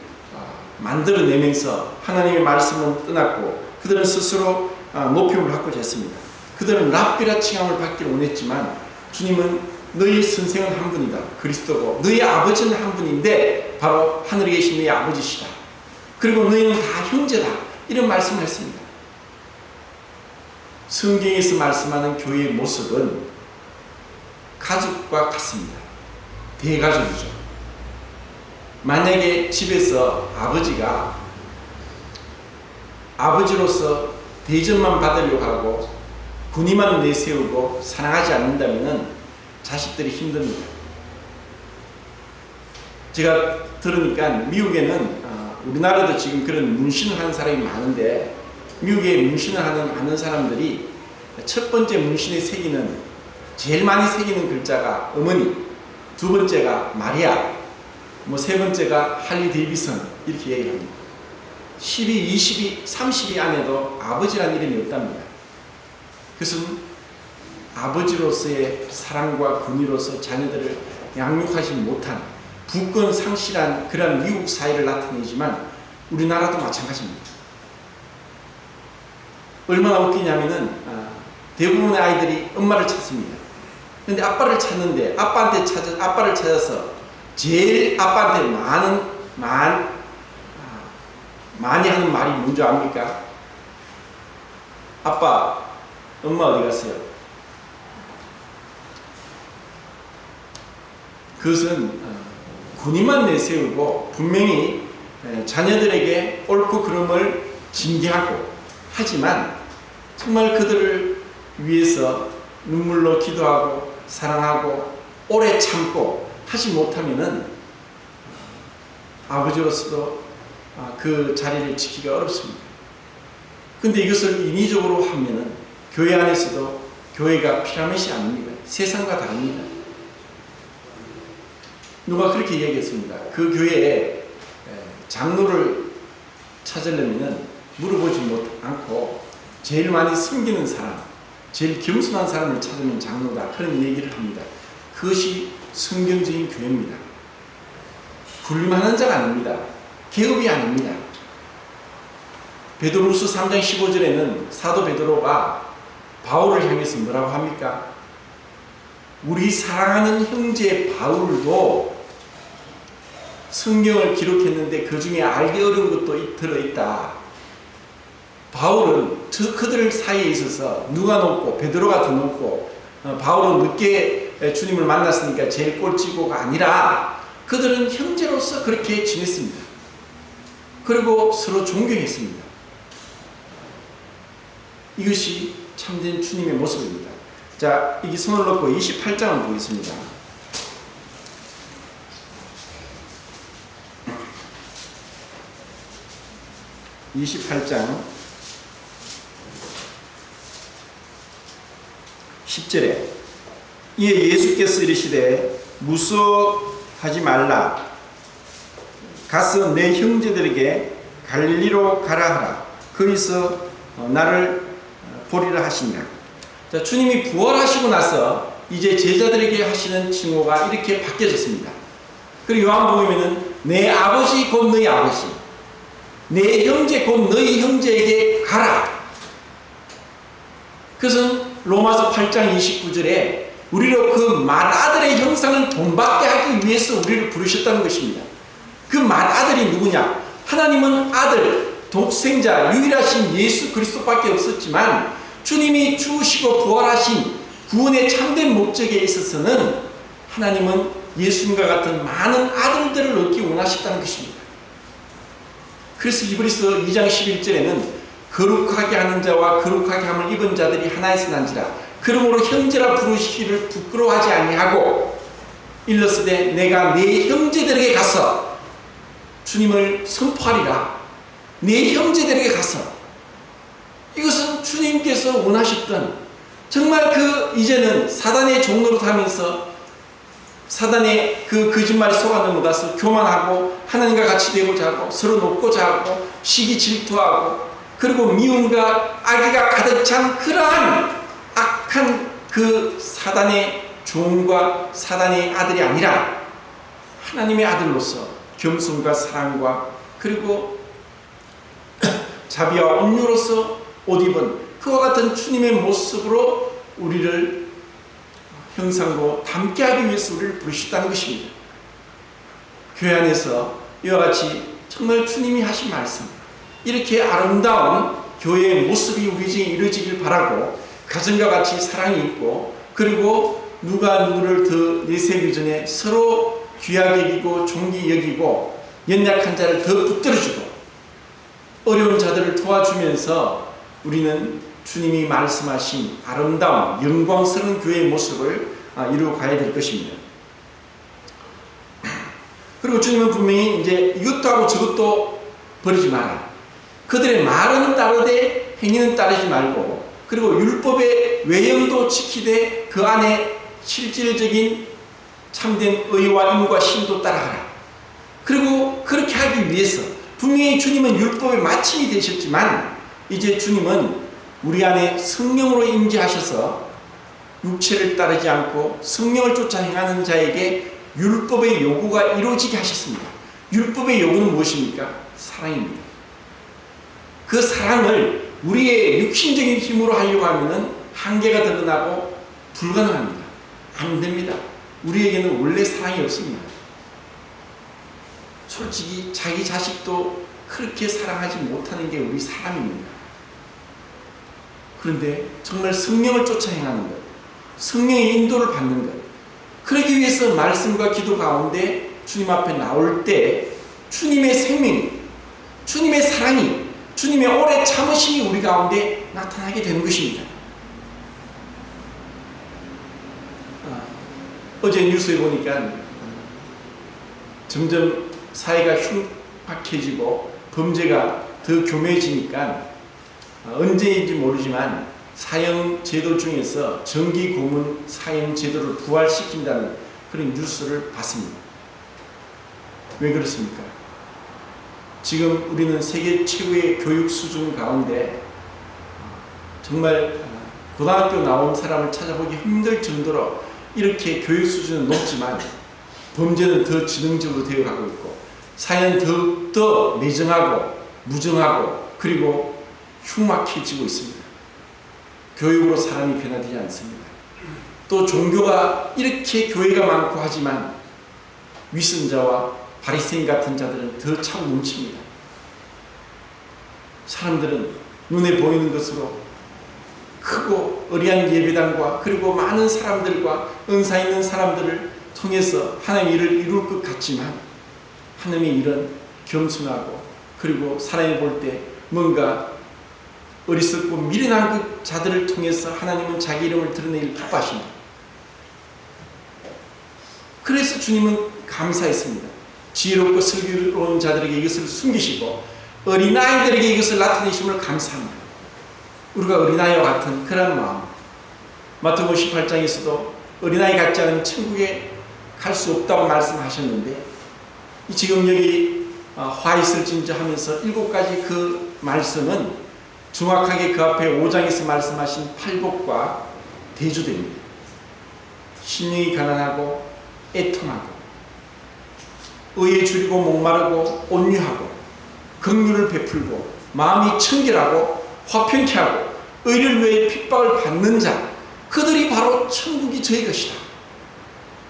만들어내면서 하나님의 말씀은 떠났고 그들은 스스로 높임을 받고자 했습니다. 그들은 랍비라 칭함을 받기를 원했지만 주님은 너희 선생은 한 분이다. 그리스도고 너희 아버지는 한 분인데 바로 하늘에 계신 너희 아버지시다. 그리고 너희는 다 형제다. 이런 말씀을 했습니다. 성경에서 말씀하는 교회의 모습은 가족과 같습니다. 대가족이죠. 만약에 집에서 아버지가 아버지로서 대접만 받으려고 하고 군의만 내세우고 사랑하지 않는다면 자식들이 힘듭니다. 제가 들으니까 미국에는 우리나라도 지금 그런 문신을 하는 사람이 많은데 미국에 문신을 하는 많은 사람들이 첫 번째 문신에 새기는 제일 많이 새기는 글자가 어머니, 두 번째가 마리아, 세 번째가 할리 데이비슨 이렇게 얘기를 합니다. 12, 20이, 30이 안에도 아버지라는 이름이 없답니다. 그것은 아버지로서의 사랑과 권위로서 자녀들을 양육하지 못한 부권 상실한 그런 미국 사회를 나타내지만 우리나라도 마찬가지입니다. 얼마나 웃기냐면은 대부분의 아이들이 엄마를 찾습니다. 근데 아빠를 찾는데 아빠를 찾아서 제일 아빠한테 많이 하는 말이 뭔지 압니까? 아빠, 엄마 어디 갔어요? 그것은 군의만 내세우고 분명히 자녀들에게 옳고 그름을 징계하고, 하지만 정말 그들을 위해서 눈물로 기도하고 사랑하고 오래 참고 하지 못하면은 아버지로서도 그 자리를 지키기가 어렵습니다. 근데 이것을 인위적으로 하면은 교회 안에서도 교회가 피라밋이 아닙니다. 세상과 다릅니다. 누가 그렇게 얘기했습니다. 그 교회에 장로를 찾으려면은 물어보지 않고 제일 많이 섬기는 사람, 제일 겸손한 사람을 찾으면 장로다, 그런 얘기를 합니다. 그것이 성경적인 교회입니다. 불림하는 자가 아닙니다. 계급이 아닙니다. 베드로후서 3장 15절에는 사도 베드로가 바울을 향해서 뭐라고 합니까? 우리 사랑하는 형제 바울도 성경을 기록했는데 그 중에 알기 어려운 것도 들어있다. 바울은 그들 사이에 있어서 누가 높고 베드로가 더 높고 바울은 늦게 주님을 만났으니까 제일 꼴찌고가 아니라 그들은 형제로서 그렇게 지냈습니다. 그리고 서로 존경했습니다. 이것이 참된 주님의 모습입니다. 자, 여기 손을 놓고 28장을 보겠습니다. 28장 10절에 이에 예수께서 이르시되 무서워하지 말라. 가서 내 형제들에게 갈릴리로 가라 하라. 거기서 나를 보리라 하시니라. 자, 주님이 부활하시고 나서 이제 제자들에게 하시는 칭호가 이렇게 바뀌어졌습니다. 그리고 요한복음에는 내 아버지 곧 너희 아버지, 내 형제 곧 너희 형제에게 가라. 그것은 로마서 8장 29절에 우리로 그 맏아들의 형상을 본받게 하기 위해서 우리를 부르셨다는 것입니다. 그 맏아들이 누구냐? 하나님은 아들, 독생자, 유일하신 예수 그리스도밖에 없었지만 주님이 죽으시고 부활하신 구원의 참된 목적에 있어서는 하나님은 예수님과 같은 많은 아들들을 얻기 원하셨다는 것입니다. 그래서 히브리서 2장 11절에는 거룩하게 하는 자와 거룩하게 함을 입은 자들이 하나에서 난지라. 그러므로 형제라 부르시기를 부끄러워하지 아니하고 일렀으되 내가 네 형제들에게 가서 주님을 선포하리라. 네 형제들에게 가서. 이것은 주님께서 원하셨던, 정말 이제는 사단의 종로로 하면서 사단의 그 거짓말에 속아 넘어가서 교만하고 하나님과 같이 되고자 하고 서로 높고자 하고 시기 질투하고 그리고 미움과 악의가 가득 찬 그러한 악한 그 사단의 종과 사단의 아들이 아니라 하나님의 아들로서 겸손과 사랑과 그리고 자비와 온유로서 옷 입은 그와 같은 주님의 모습으로 우리를 형상으로 닮게 하기 위해서 우리를 부르셨다는 것입니다. 교회 안에서 이와 같이 정말 주님이 하신 말씀, 이렇게 아름다운 교회의 모습이 우리 중에 이루어지길 바라고, 가정과 같이 사랑이 있고 그리고 누가 누구를 더 내세우기 전에 서로 귀하게 여기고 존귀 여기고 연약한 자를 더 붙들어주고 어려운 자들을 도와주면서 우리는 주님이 말씀하신 아름다운 영광스러운 교회의 모습을 이루어가야 될 것입니다. 그리고 주님은 분명히 이제 이것도 하고 저것도 버리지 마라. 그들의 말은 따르되 행위는 따르지 말고, 그리고 율법의 외형도 지키되 그 안에 실질적인 참된 의와 인과 신도 따라가라. 그리고 그렇게 하기 위해서 분명히 주님은 율법의 마침이 되셨지만 이제 주님은 우리 안에 성령으로 임재하셔서 육체를 따르지 않고 성령을 쫓아 행하는 자에게 율법의 요구가 이루어지게 하셨습니다. 율법의 요구는 무엇입니까? 사랑입니다. 그 사랑을 우리의 육신적인 힘으로 하려고 하면 한계가 드러나고 불가능합니다. 안 됩니다. 우리에게는 원래 사랑이 없습니다. 솔직히 자기 자식도 그렇게 사랑하지 못하는 게 우리 사람입니다. 그런데 정말 성령을 쫓아 행하는 것, 성령의 인도를 받는 것, 그러기 위해서 말씀과 기도 가운데 주님 앞에 나올 때 주님의 생명이, 주님의 사랑이, 주님의 오래 참으심이 우리 가운데 나타나게 되는 것입니다. 어제 뉴스에 보니까 점점 사회가 흉악해지고 범죄가 더 교묘해지니까 언제인지 모르지만 사형제도 중에서 정기고문 사형제도를 부활시킨다는 그런 뉴스를 봤습니다. 왜 그렇습니까? 지금 우리는 세계 최고의 교육 수준 가운데 정말 고등학교 나온 사람을 찾아보기 힘들 정도로 이렇게 교육 수준은 높지만 범죄는 더 지능적으로 되어가고 있고 사회는 더욱더 매정하고 무정하고 그리고 흉악해지고 있습니다. 교육으로 사람이 변화되지 않습니다. 또 종교가 이렇게 교회가 많고 하지만 위선자와 바리새인 같은 자들은 더 차고 넘칩니다. 사람들은 눈에 보이는 것으로 크고 어리한 예배당과 그리고 많은 사람들과 은사 있는 사람들을 통해서 하나님의 일을 이룰 것 같지만 하나님의 일은 겸손하고 그리고 사람이 볼 때 뭔가 어리석고 미련한 그 자들을 통해서 하나님은 자기 이름을 드러내길 기뻐하십니다. 그래서 주님은 감사했습니다. 지혜롭고 슬기로운 자들에게 이것을 숨기시고 어린아이들에게 이것을 나타내심을 감사합니다. 우리가 어린아이와 같은 그런 마음. 마태복음 18장에서도 어린아이 같지 않으면 천국에 갈 수 없다고 말씀하셨는데 지금 여기 화 있을진저 하면서 7가지 그 말씀은 정확하게 그 앞에 5장에서 말씀하신 팔복과 대조됩니다. 심령이 가난하고 애통하고 의에 줄이고 목마르고 온유하고 긍휼을 베풀고 마음이 청결하고 화평케 하고 의를 위해 핍박을 받는 자, 그들이 바로 천국이 저희 것이다.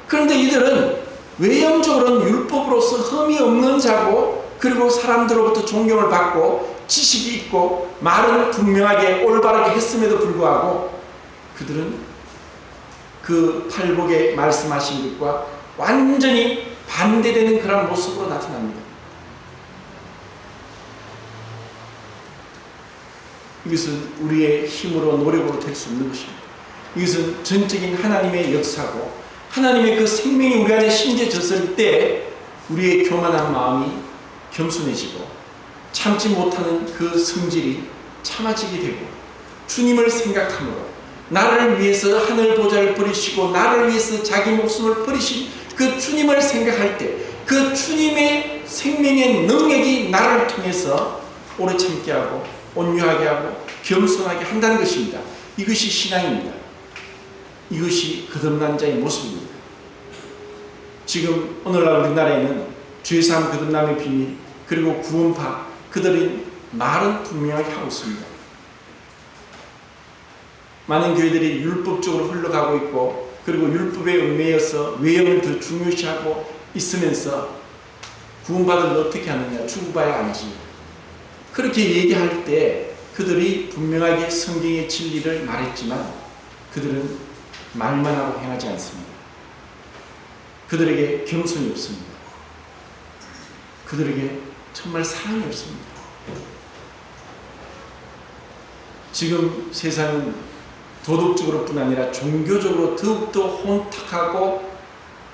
그런데 이들은 외형적으로는 율법으로서 흠이 없는 자고 그리고 사람들로부터 존경을 받고 지식이 있고 말은 분명하게 올바르게 했음에도 불구하고 그들은 그 팔복에 말씀하신 것과 완전히 반대되는 그런 모습으로 나타납니다. 이것은 우리의 힘으로 노력으로 될 수 없는 것입니다. 이것은 전적인 하나님의 역사고 하나님의 그 생명이 우리 안에 심겨졌을 때 우리의 교만한 마음이 겸손해지고 참지 못하는 그 성질이 참아지게 되고 주님을 생각함으로 나를 위해서 하늘 보좌를 버리시고 나를 위해서 자기 목숨을 버리신 그 주님을 생각할 때 그 주님의 생명의 능력이 나를 통해서 오래 참게 하고 온유하게 하고 겸손하게 한다는 것입니다. 이것이 신앙입니다. 이것이 거듭난 자의 모습입니다. 지금 오늘날 우리나라에는 죄사함 거듭남의 비밀 그리고 구원파 그들이 말은 분명하게 하고 있습니다. 많은 교회들이 율법적으로 흘러가고 있고 그리고 율법에 얽매여서 외형을 더 중요시하고 있으면서 구원받으면 어떻게 하느냐 죽어봐야 알지. 그렇게 얘기할 때 그들이 분명하게 성경의 진리를 말했지만 그들은 말만 하고 행하지 않습니다. 그들에게 겸손이 없습니다. 그들에게 정말 사랑이 없습니다. 지금 세상은 도덕적으로 뿐 아니라 종교적으로 더욱더 혼탁하고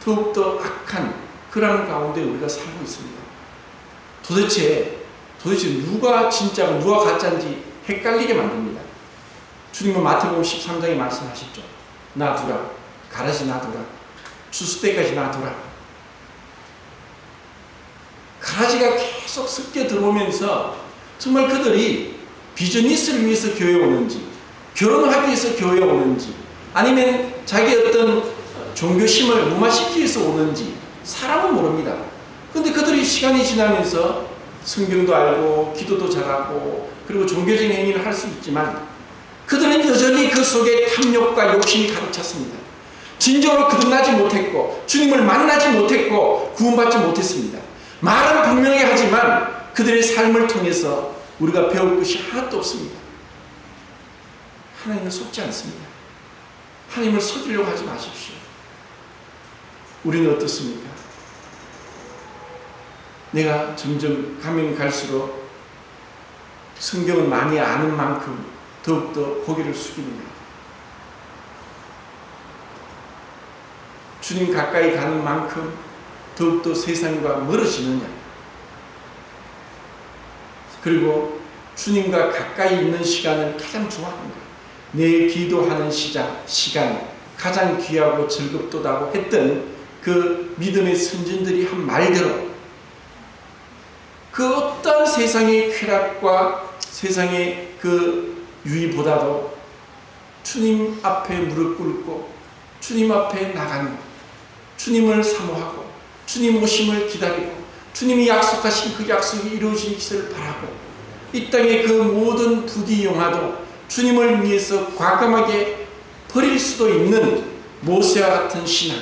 더욱더 악한 그런 가운데 우리가 살고 있습니다. 도대체 누가 진짜고 누가 가짜인지 헷갈리게 만듭니다. 주님은 마태복음 13장에 말씀하셨죠. 놔두라. 가라지 놔두라. 추수 때까지 놔두라. 가지가 계속 섞여 들어오면서 정말 그들이 비즈니스를 위해서 교회에 오는지, 결혼을 하기 위해서 교회에 오는지, 아니면 자기 어떤 종교심을 무마시키기 위해서 오는지 사람은 모릅니다. 근데 그들이 시간이 지나면서 성경도 알고 기도도 잘하고 그리고 종교적인 행위를 할 수 있지만 그들은 여전히 그 속에 탐욕과 욕심이 가득 찼습니다. 진정으로 거듭나지 못했고 주님을 만나지 못했고 구원받지 못했습니다. 말은 분명히 하지만 그들의 삶을 통해서 우리가 배울 것이 하나도 없습니다. 하나님을 속지 않습니다. 하나님을 속이려고 하지 마십시오. 우리는 어떻습니까? 내가 점점 가면 갈수록 성경을 많이 아는 만큼 더욱더 고개를 숙이느냐, 주님 가까이 가는 만큼 더욱더 세상과 멀어지느냐, 그리고 주님과 가까이 있는 시간을 가장 좋아합니다. 내 기도하는 시간 가장 귀하고 즐겁도다고 했던 그 믿음의 선진들이 한 말대로 그 어떤 세상의 쾌락과 세상의 그 유의보다도 주님 앞에 무릎 꿇고 주님 앞에 나가는, 주님을 사모하고 주님 오심을 기다리고 주님이 약속하신 그 약속이 이루어지기를 바라고 이 땅의 그 모든 부귀 영화도 주님을 위해서 과감하게 버릴 수도 있는 모세와 같은 신앙,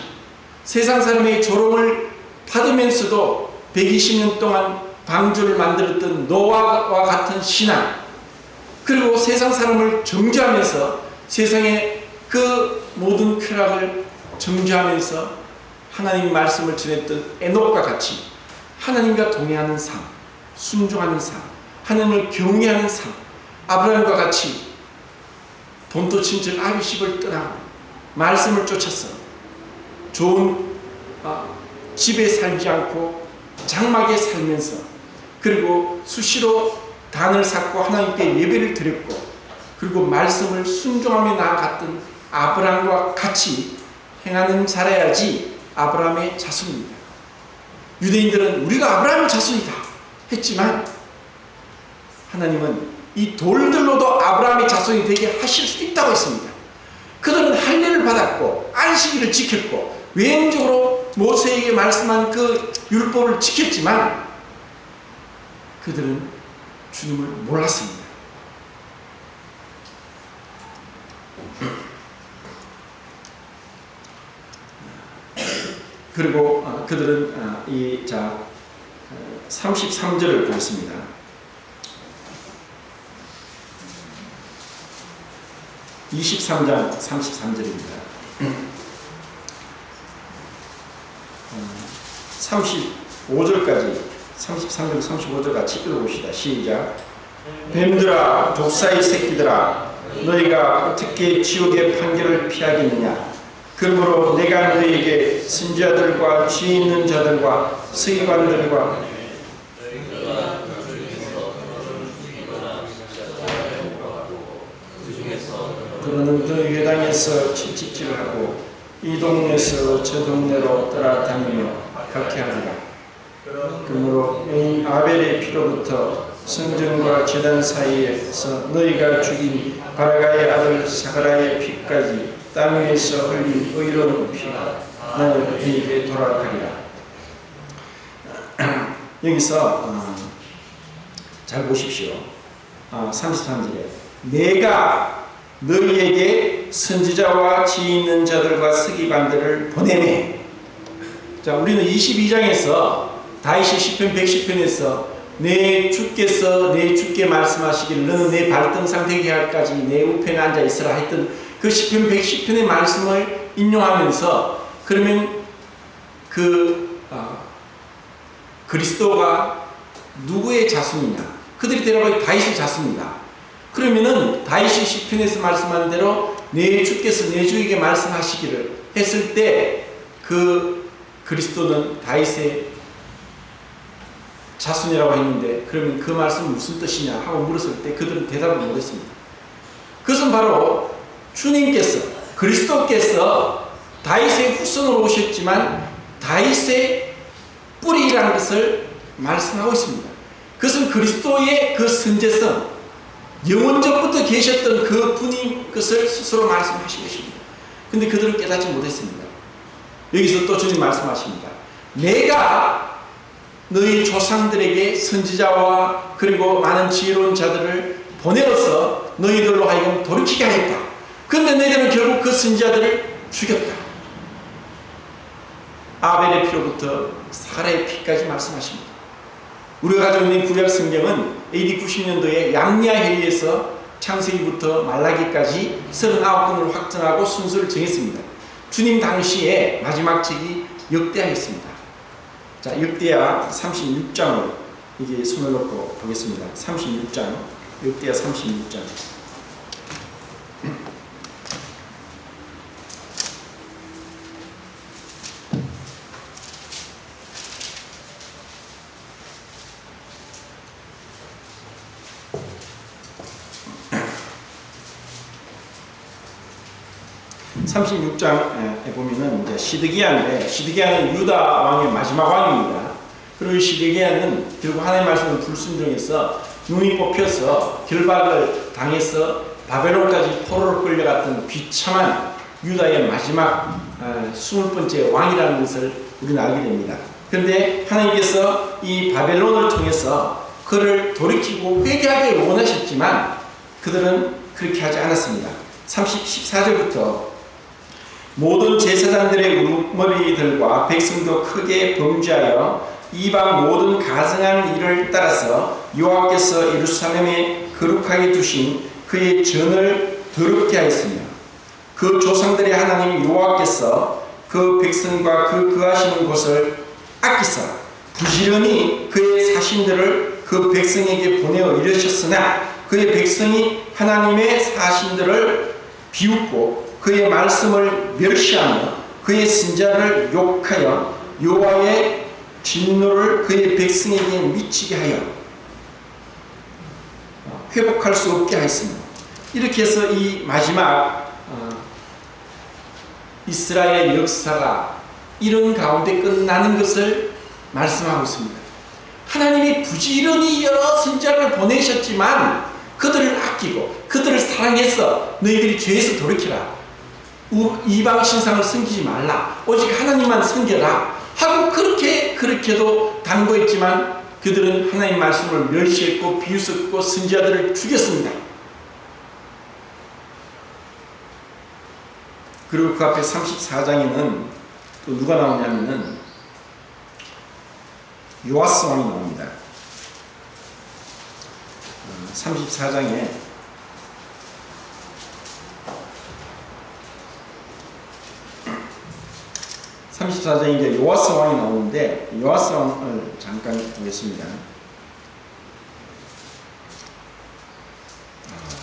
세상 사람의 조롱을 받으면서도 120년 동안 방주를 만들었던 노아와 같은 신앙, 그리고 세상 사람을 정죄하면서 세상의 그 모든 쾌락을 정죄하면서 하나님 말씀을 전했던 에녹과 같이 하나님과 동행하는 삶, 순종하는 삶, 하나님을 경외하는 삶, 아브라함과 같이 본토 친척 아비십을 떠나고 말씀을 쫓아서 좋은 집에 살지 않고 장막에 살면서 그리고 수시로 단을 쌓고 하나님께 예배를 드렸고 그리고 말씀을 순종하며 나아갔던 아브라함과 같이 행하는 자라야지 아브라함의 자손입니다. 유대인들은 우리가 아브라함의 자손이다 했지만 하나님은 이 돌들로도 아브라함의 자손이 되게 하실 수 있다고 했습니다. 그들은 할례를 받았고 안식일을 지켰고 외형적으로 모세에게 말씀한 그 율법을 지켰지만 그들은 주님을 몰랐습니다. 그리고 그들은 33절을 보겠습니다. 23장 33절입니다. 35절까지 33절 35절 같이 읽어봅시다. 시작. 뱀들아 독사의 새끼들아 너희가 어떻게 지옥의 판결을 피하겠느냐. 그러므로 내가 너희에게 선지자들과 지혜 있는 자들과 서기관들과 그러는 그 회당에서 채찍질하고 이 동네에서 저 동네로 따라다니며 박해하리라. 그러므로 아벨의 피로부터 성전과 제단 사이에서 너희가 죽인 바라가의 아들 사가라의 피까지 땅 위에서 흘린 의로운 피가 나를 너희에게 돌아가리라. 여기서 잘 보십시오. 33절에 내가 너희에게 선지자와 지혜 있는 자들과 서기관들을 보내매. 자, 우리는 22장에서 다윗의 시편 110편에서 내 주께 말씀하시기를 너는 내 발등상 되게 할까지 내 우편에 앉아 있으라 했던 그 시편 110편의 말씀을 인용하면서 그러면 그리스도가 누구의 자손이냐? 그들이 대답하기 다윗의 자손이다. 그러면은 다윗이 시편에서 말씀한 대로 내 주께서 내 주에게 말씀하시기를 했을 때 그 그리스도는 다윗의 자손이라고 했는데 그러면 그 말씀은 무슨 뜻이냐 하고 물었을 때 그들은 대답을 못했습니다. 그것은 바로 주님께서 그리스도께서 다윗의 후손으로 오셨지만 다윗의 뿌리라는 것을 말씀하고 있습니다. 그것은 그리스도의 그 선제성, 영원전부터 계셨던 그 분인 것을 스스로 말씀하신 것입니다. 근데 그들은 깨닫지 못했습니다. 여기서 또 주님 말씀하십니다. 내가 너희 조상들에게 선지자와 그리고 많은 지혜로운 자들을 보내어서 너희들로 하여금 돌이키게 하였다. 그런데 너희들은 결국 그 선지자들을 죽였다. 아벨의 피로부터 사라의 피까지 말씀하십니다. 우리가 가지고 있는 구약 성경은 AD 90년도에 양리아 회의에서 창세기부터 말라기까지 39권을 확정하고 순서를 정했습니다. 주님 당시에 마지막 책이 역대하였습니다. 자, 역대하 36장을 이제 손을 놓고 보겠습니다. 36장, 역대하 36장. 36장에 보면은 이제 시드기야인데, 시드기야는 유다 왕의 마지막 왕입니다. 그리고 이 시드기야는 결국 하나님의 말씀을 불순종해서 눈이 뽑혀서 결박을 당해서 바벨론까지 포로로 끌려갔던 비참한 유다의 마지막 20번째 왕이라는 것을 우리는 알게 됩니다. 그런데 하나님께서 이 바벨론을 통해서 그를 돌이키고 회개하기를 원하셨지만 그들은 그렇게 하지 않았습니다. 14절부터 모든 제사장들의 우두머리들과 백성도 크게 범죄하여 이방 모든 가증한 일을 따라서 여호와께서 예루살렘에 거룩하게 두신 그의 전을 더럽게 하였으며 그 조상들의 하나님 여호와께서 그 백성과 그 거하시는 곳을 아끼사 부지런히 그의 사신들을 그 백성에게 보내어 이르셨으나 그의 백성이 하나님의 사신들을 비웃고 그의 말씀을 멸시하며 그의 선자를 욕하여 여호와의 진노를 그의 백성에게 미치게 하여 회복할 수 없게 하였습니다. 이렇게 해서 이 마지막 이스라엘의 역사가 이런 가운데 끝나는 것을 말씀하고 있습니다. 하나님이 부지런히 여러 선자를 보내셨지만 그들을 아끼고 그들을 사랑해서 너희들이 죄에서 돌이키라, 이방 신상을 섬기지 말라, 오직 하나님만 섬겨라 하고 그렇게도 당부했지만 그들은 하나님 말씀을 멸시했고 비웃었고 선지자들을 죽였습니다. 그리고 그 앞에 34장에는 또 누가 나오냐면은 요아스 왕이 나옵니다. 34장에 이제 요아스 왕이 나오는데 요아스 왕을 잠깐 보겠습니다.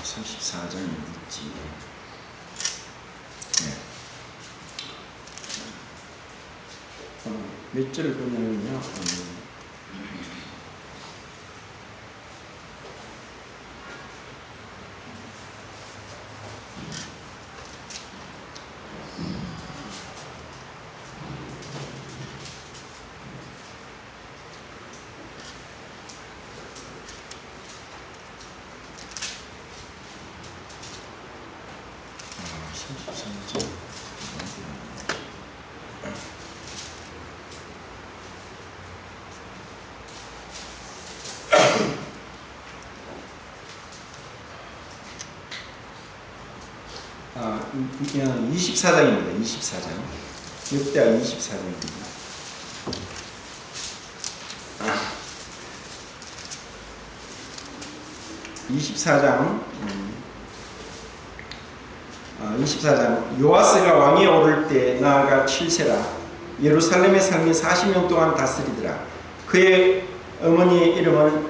34장이 있지. 네. 몇 절을 보냐면요. 이게 24장입니다. 24장. 역대하 24장입니다. 24장 요아스가 왕위에 오를 때 나아가 7세라 예루살렘의 삶이 40년 동안 다스리더라. 그의 어머니의 이름은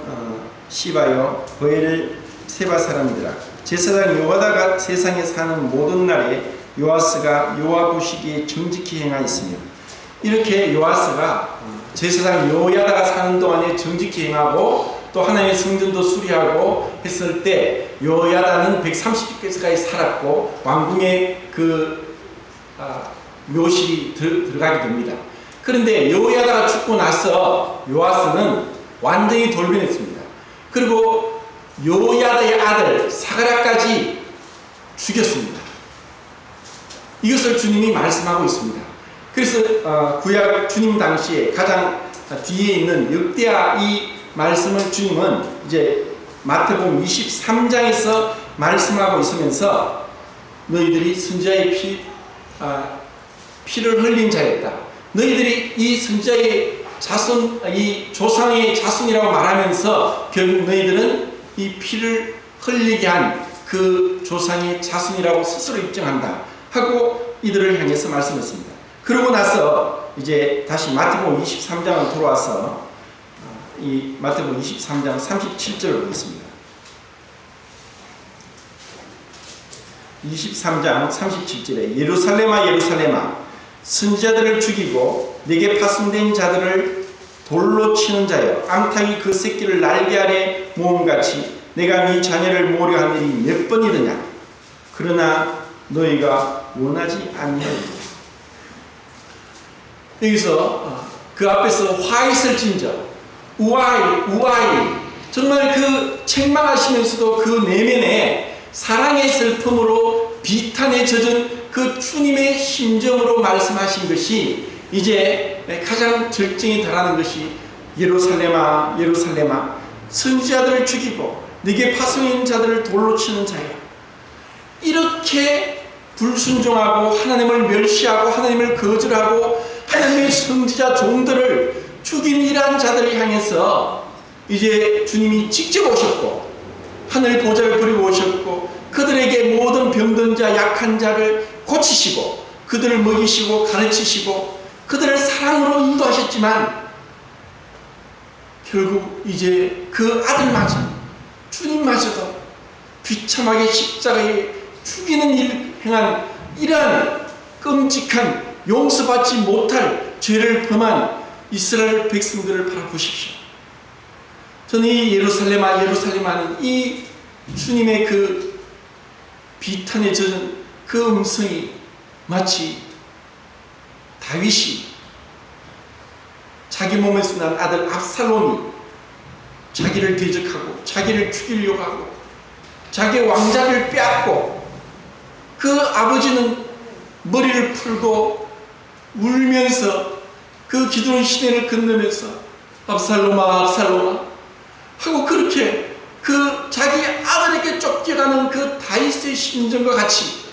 시바요 보엘 세바 사람이더라. 제사장 요하다가 세상에 사는 모든 날에 요아스가 요아부 시기에 정직히 행하였으며, 이렇게 요아스가 제사장 요야다가 사는 동안에 정직히 행하고 또 하나님의 성전도 수리하고 했을 때 요야다는 130세까지 살았고 왕궁의 그 묘실이 들어가게 됩니다. 그런데 요야다가 죽고 나서 요아스는 완전히 돌변했습니다. 그리고 요야다의 아들 사가랴까지 죽였습니다. 이것을 주님이 말씀하고 있습니다. 그래서 구약 주님 당시에 가장 뒤에 있는 역대하 이 말씀을 주님은 이제 마태복음 23장에서 말씀하고 있으면서 너희들이 선지자의 피를 흘린 자였다. 너희들이 이 선지자의 자손, 이 조상의 자손이라고 말하면서 결국 너희들은 이 피를 흘리게 한 그 조상의 자손이라고 스스로 입증한다 하고 이들을 향해서 말씀했습니다. 그러고 나서 이제 다시 마태복음 23장을 돌아와서 이 마태복음 23장 37절을 보겠습니다. 23장 37절에 예루살렘아 예루살렘아 선지자들을 죽이고 내게 파송된 자들을 돌로 치는 자여 앙탈이 그 새끼를 날개 아래 모음같이 내가 네 자녀를 모으려 한 일이 몇 번이더냐. 그러나 너희가 원하지 아니하리라. 여기서 그 앞에서 화 있을진저 우아이 정말 그 책망하시면서도 그 내면에 사랑의 슬픔으로 비탄에 젖은 그 주님의 심정으로 말씀하신 것이 이제 가장 절정에 달하는 것이 예루살렘아 예루살렘아 선지자들을 죽이고 네게 파송인 자들을 돌로 치는 자야. 이렇게 불순종하고 하나님을 멸시하고 하나님을 거절하고 하나님의 선지자 종들을 죽인 이러한 자들을 향해서 이제 주님이 직접 오셨고 하늘 보좌를 버리고 오셨고 그들에게 모든 병든 자 약한 자를 고치시고 그들을 먹이시고 가르치시고 그들을 사랑으로 인도하셨지만 결국 이제 그 아들마저 주님마저도 비참하게 십자가에 죽이는 일을 행한 이러한 끔찍한 용서받지 못할 죄를 범한 이스라엘 백성들을 바라보십시오. 저는 이 예루살렘아 예루살렘아는 이 주님의 그 비탄에 젖은 그 음성이 마치 다윗이 자기 몸에서 난 아들 압살롬이 자기를 대적하고 자기를 죽이려고 하고 자기의 왕자를 빼앗고 그 아버지는 머리를 풀고 울면서 그 기드론 시내를 건너면서 압살롬아 압살롬아 하고 그렇게 그 자기 아들에게 쫓겨가는 그 다윗의 심정과 같이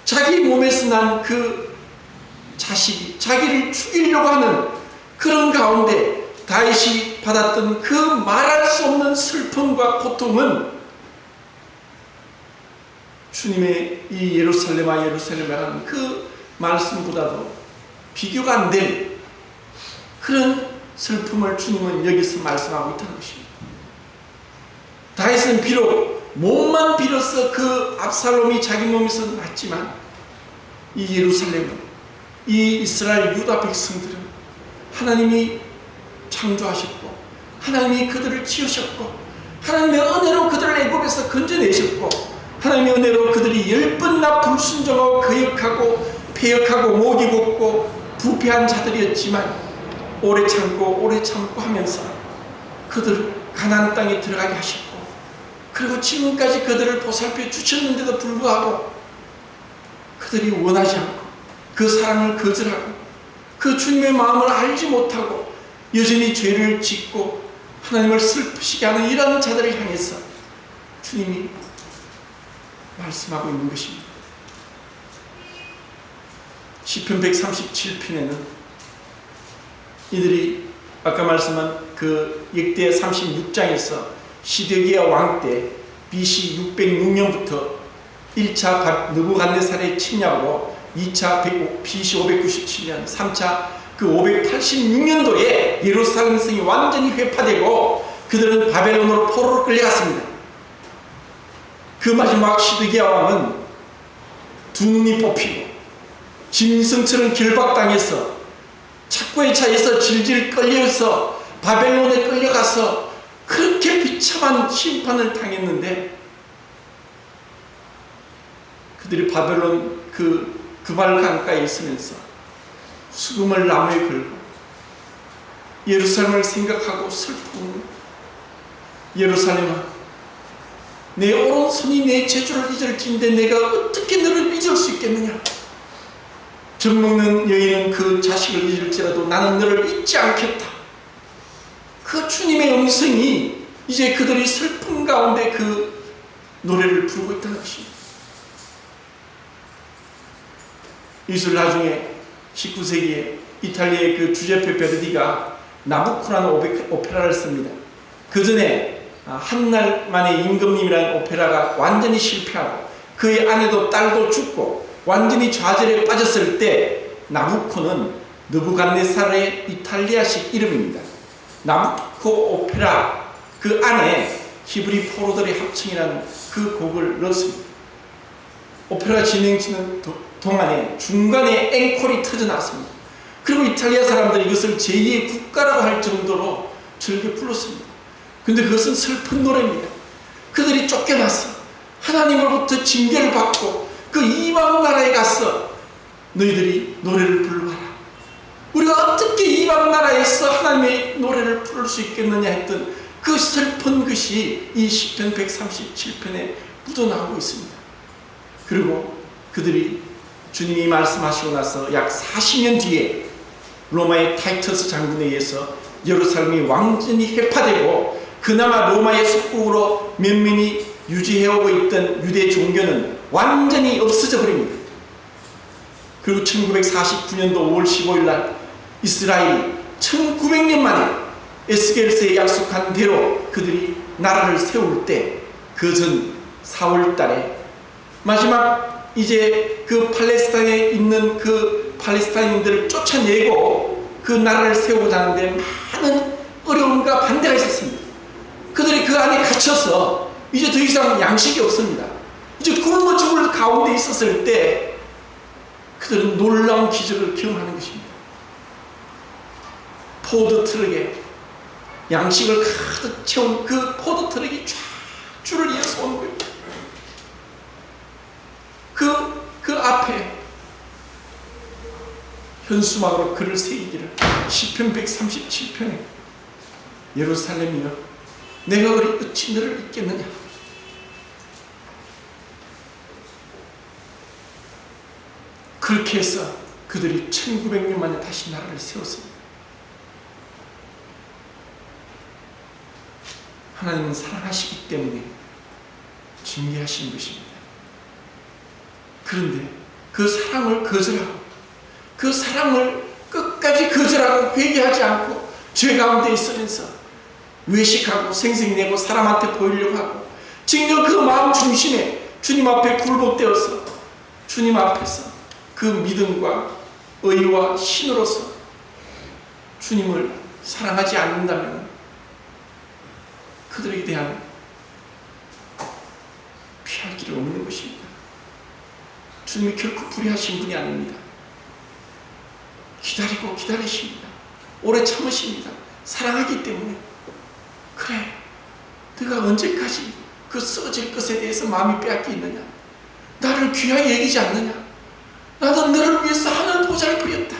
자기 몸에서 난 그 자식이 자기를 죽이려고 하는 그런 가운데 다윗이 받았던 그 말할 수 없는 슬픔과 고통은 주님의 이 예루살렘아 예루살렘이라는 그 말씀보다도 비교가 안 될 그런 슬픔을 주님은 여기서 말씀하고 있다는 것입니다. 다윗은 비록 몸만 빌어서 그 압살롬이 자기 몸에서 났지만 이 예루살렘은 이 이스라엘 유다 백성들은 하나님이 창조하셨고 하나님이 그들을 지으셨고 하나님의 은혜로 그들을 애굽에서 건져내셨고 하나님의 은혜로 그들이 10번이나 불순종하고 거역하고 패역하고 목이 곱고 부패한 자들이었지만 오래 참고 하면서 그들을 가나안 땅에 들어가게 하셨고 그리고 지금까지 그들을 보살펴 주셨는데도 불구하고 그들이 원하지 않고 그 사랑을 거절하고 그 주님의 마음을 알지 못하고 여전히 죄를 짓고 하나님을 슬프시게 하는 이런 자들을 향해서 주님이 말씀하고 있는 것입니다. 시편 137편에는 이들이 아까 말씀한 그 역대 36장에서 시드기야 왕 때 BC 606년부터 1차 느부갓네살의 침략으로 2차 BC 597년 3차 그 586년도에 예루살렘 성이 완전히 회파되고 그들은 바벨론으로 포로로 끌려갔습니다. 그 마지막 시드기야 왕은 두 눈이 뽑히고 짐승처럼 결박당해서 착고에 차에서 질질 끌려서 바벨론에 끌려가서 그렇게 비참한 심판을 당했는데 그들이 바벨론 그 발 강가에 있으면서 수금을 나무에 걸고 예루살렘을 생각하고 슬프고, 예루살렘아, 내 오른손이 내 재주를 잊을진데 내가 어떻게 너를 잊을 수 있겠느냐. 젖먹는 여인은 그 자식을 잊을지라도 나는 너를 잊지 않겠다. 그 주님의 음성이 이제 그들이 슬픔 가운데 그 노래를 부르고 있다는 것입니다. 이슬 나중에 19세기에 이탈리아의 그 주제페 베르디가 나부코라는 오페라를 씁니다. 그 전에 한날 만에 임금님이라는 오페라가 완전히 실패하고 그의 아내도 딸도 죽고 완전히 좌절에 빠졌을 때 나부코는 느부갓네살의 이탈리아식 이름입니다. 나부코 오페라 그 안에 히브리 포로들의 합창이라는 그 곡을 넣었습니다. 오페라 진행되는 동안에 중간에 앵콜이 터져나왔습니다. 그리고 이탈리아 사람들이 이것을 제2의 국가라고 할 정도로 즐겨 불렀습니다. 근데 그것은 슬픈 노래입니다. 그들이 쫓겨났어. 하나님으로부터 징계를 받고 그 이방 나라에 가서 너희들이 노래를 불러라. 우리가 어떻게 이방 나라에서 하나님의 노래를 부를 수 있겠느냐 했던 그 슬픈 것이 이 시편 137편에 묻어나오고 있습니다. 그리고 그들이 주님이 말씀하시고 나서 약 40년 뒤에 로마의 타이터스 장군에 의해서 예루살렘이 완전히 해파되고 그나마 로마의 속국으로 면면히 유지해오고 있던 유대 종교는 완전히 없어져 버립니다. 그리고 1949년도 5월 15일 날 이스라엘이 1900년 만에 에스겔서에 약속한 대로 그들이 나라를 세울 때 그 전 4월 달에 마지막 이제 그 팔레스타인에 있는 그 팔레스타인들을 쫓아내고 그 나라를 세우고자 하는데 많은 어려움과 반대가 있었습니다. 그들이 그 안에 갇혀서 이제 더 이상 양식이 없습니다. 이제 굶어 죽을 가운데 있었을 때 그들은 놀라운 기적을 경험하는 것입니다. 포도 트럭에 양식을 가득 채운 그 포도 트럭이 쫙 줄을 이어서 오는 거예요. 그 앞에 현수막으로 글을 새기기를 시편 137편에 예루살렘이여 내가 어찌 너를 잊겠느냐. 그렇게 해서 그들이 1900년 만에 다시 나라를 세웠습니다. 하나님은 사랑하시기 때문에 징계하시는 것입니다. 그런데 그 사랑을 거절하고 그 사랑을 끝까지 거절하고 회개하지 않고 죄 가운데 있으면서 외식하고 생색내고 사람한테 보이려고 하고 지금 그 마음 중심에 주님 앞에 굴복되어서 주님 앞에서 그 믿음과 의와 신으로서 주님을 사랑하지 않는다면 그들에 대한 피할 길은 없는 것입니다. 주님이 결코 불의하신 분이 아닙니다. 기다리고 기다리십니다. 오래 참으십니다. 사랑하기 때문에. 그래, 네가 언제까지 그 썩어질 것에 대해서 마음이 빼앗기느냐. 나를 귀하게 여기지 않느냐. 나도 너를 위해서 하늘 보살펴였다.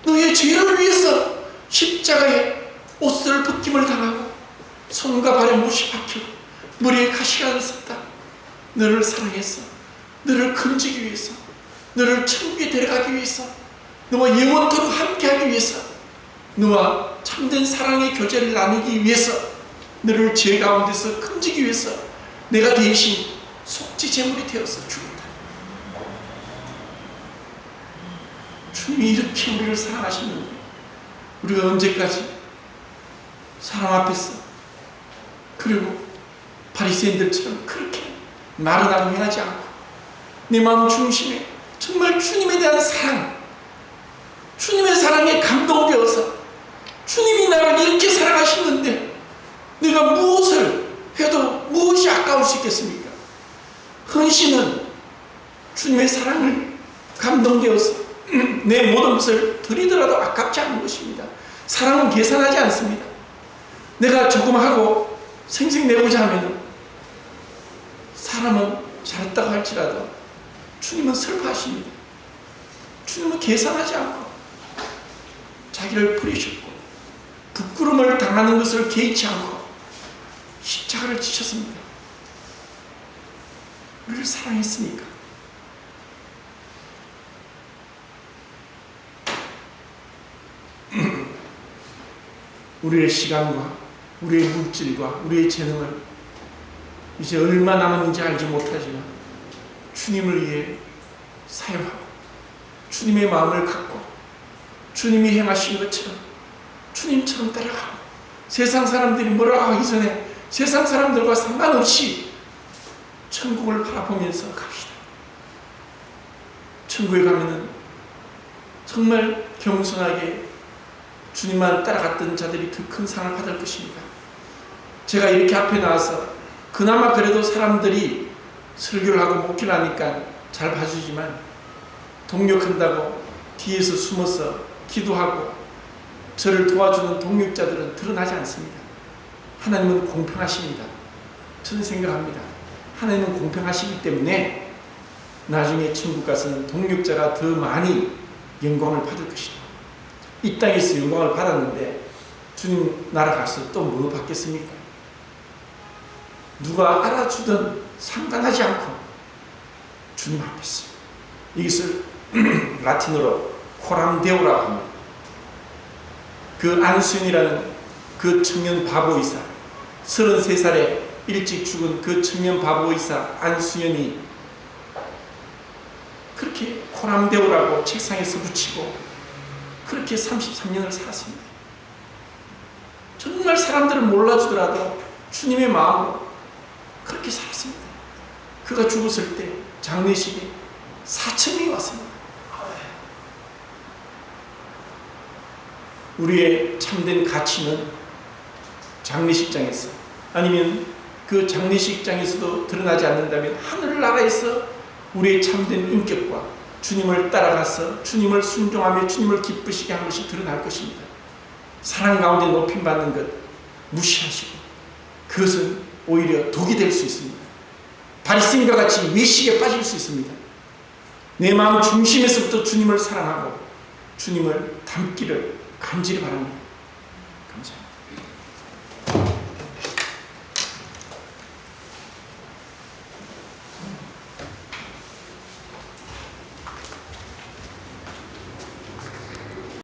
너의 죄를 위해서 십자가에 옷을 벗김을 당하고 손과 발에 못이 박히고 머리에 가시가 섰다. 너를 사랑해서 너를 건지기 위해서 너를 천국에 데려가기 위해서 너와 영원토록 함께하기 위해서 너와 참된 사랑의 교제를 나누기 위해서 너를 죄 가운데서 건지기 위해서 내가 대신 속죄 제물이 되어서 죽었다. 주님이 이렇게 우리를 사랑하시는데 우리가 언제까지 사람 앞에서 그리고 바리새인들처럼 그렇게 나른하고 행하지 않고 내 마음 중심에 정말 주님에 대한 사랑, 주님의 사랑에 감동되어서 주님이 나를 이렇게 사랑하시는데 내가 무엇을 해도 무엇이 아까울 수 있겠습니까? 헌신은 주님의 사랑을 감동되어서 내 모든 것을 드리더라도 아깝지 않은 것입니다. 사랑은 계산하지 않습니다. 내가 조금 하고 생색내고자 하면 사람은 잘했다고 할지라도 주님은 슬퍼하십니다. 주님은 계산하지 않고 자기를 버리셨고 부끄러움을 당하는 것을 개의치 않고 십자가를 지셨습니다. 우리를 사랑했으니까. 우리의 시간과 우리의 물질과 우리의 재능을 이제 얼마 남았는지 알지 못하지만 주님을 위해 사용하고 주님의 마음을 갖고 주님이 행하신 것처럼 주님처럼 따라가고 세상 사람들이 뭐라 하기 전에 세상 사람들과 상관없이 천국을 바라보면서 갑시다. 천국에 가면은 정말 겸손하게 주님만 따라갔던 자들이 더 큰 상을 받을 것입니다. 제가 이렇게 앞에 나와서 그나마 그래도 사람들이 설교를 하고 목회를 하니까 잘 봐주지만 동력한다고 뒤에서 숨어서 기도하고 저를 도와주는 동력자들은 드러나지 않습니다. 하나님은 공평하십니다. 저는 생각합니다. 하나님은 공평하시기 때문에 나중에 천국 가서는 동력자가 더 많이 영광을 받을 것이다. 이 땅에서 영광을 받았는데 주님 나라 가서 또 뭐 받겠습니까? 누가 알아주든 상관하지 않고 주님 앞에서 이것을 라틴어로 코람데오라고 합니다. 그 안수연이라는 그 청년 바보의사 33살에 일찍 죽은 그 청년 바보의사 안수연이 그렇게 코람데오라고 책상에서 붙이고 그렇게 33년을 살았습니다. 정말 사람들은 몰라주더라도 주님의 마음으로 그렇게 살았습니다. 그가 죽었을 때 장례식에 4,000명이 왔습니다. 우리의 참된 가치는 장례식장에서 아니면 그 장례식장에서도 드러나지 않는다면 하늘나라에서 우리의 참된 인격과 주님을 따라가서 주님을 순종하며 주님을 기쁘시게 한 것이 드러날 것입니다. 사랑 가운데 높임받는 것 무시하시고 그것은 오히려 독이 될 수 있습니다. 바리새인과 같이 외식에 빠질 수 있습니다. 내 마음 중심에서부터 주님을 사랑하고 주님을 닮기를 간절히 바랍니다. 감사합니다.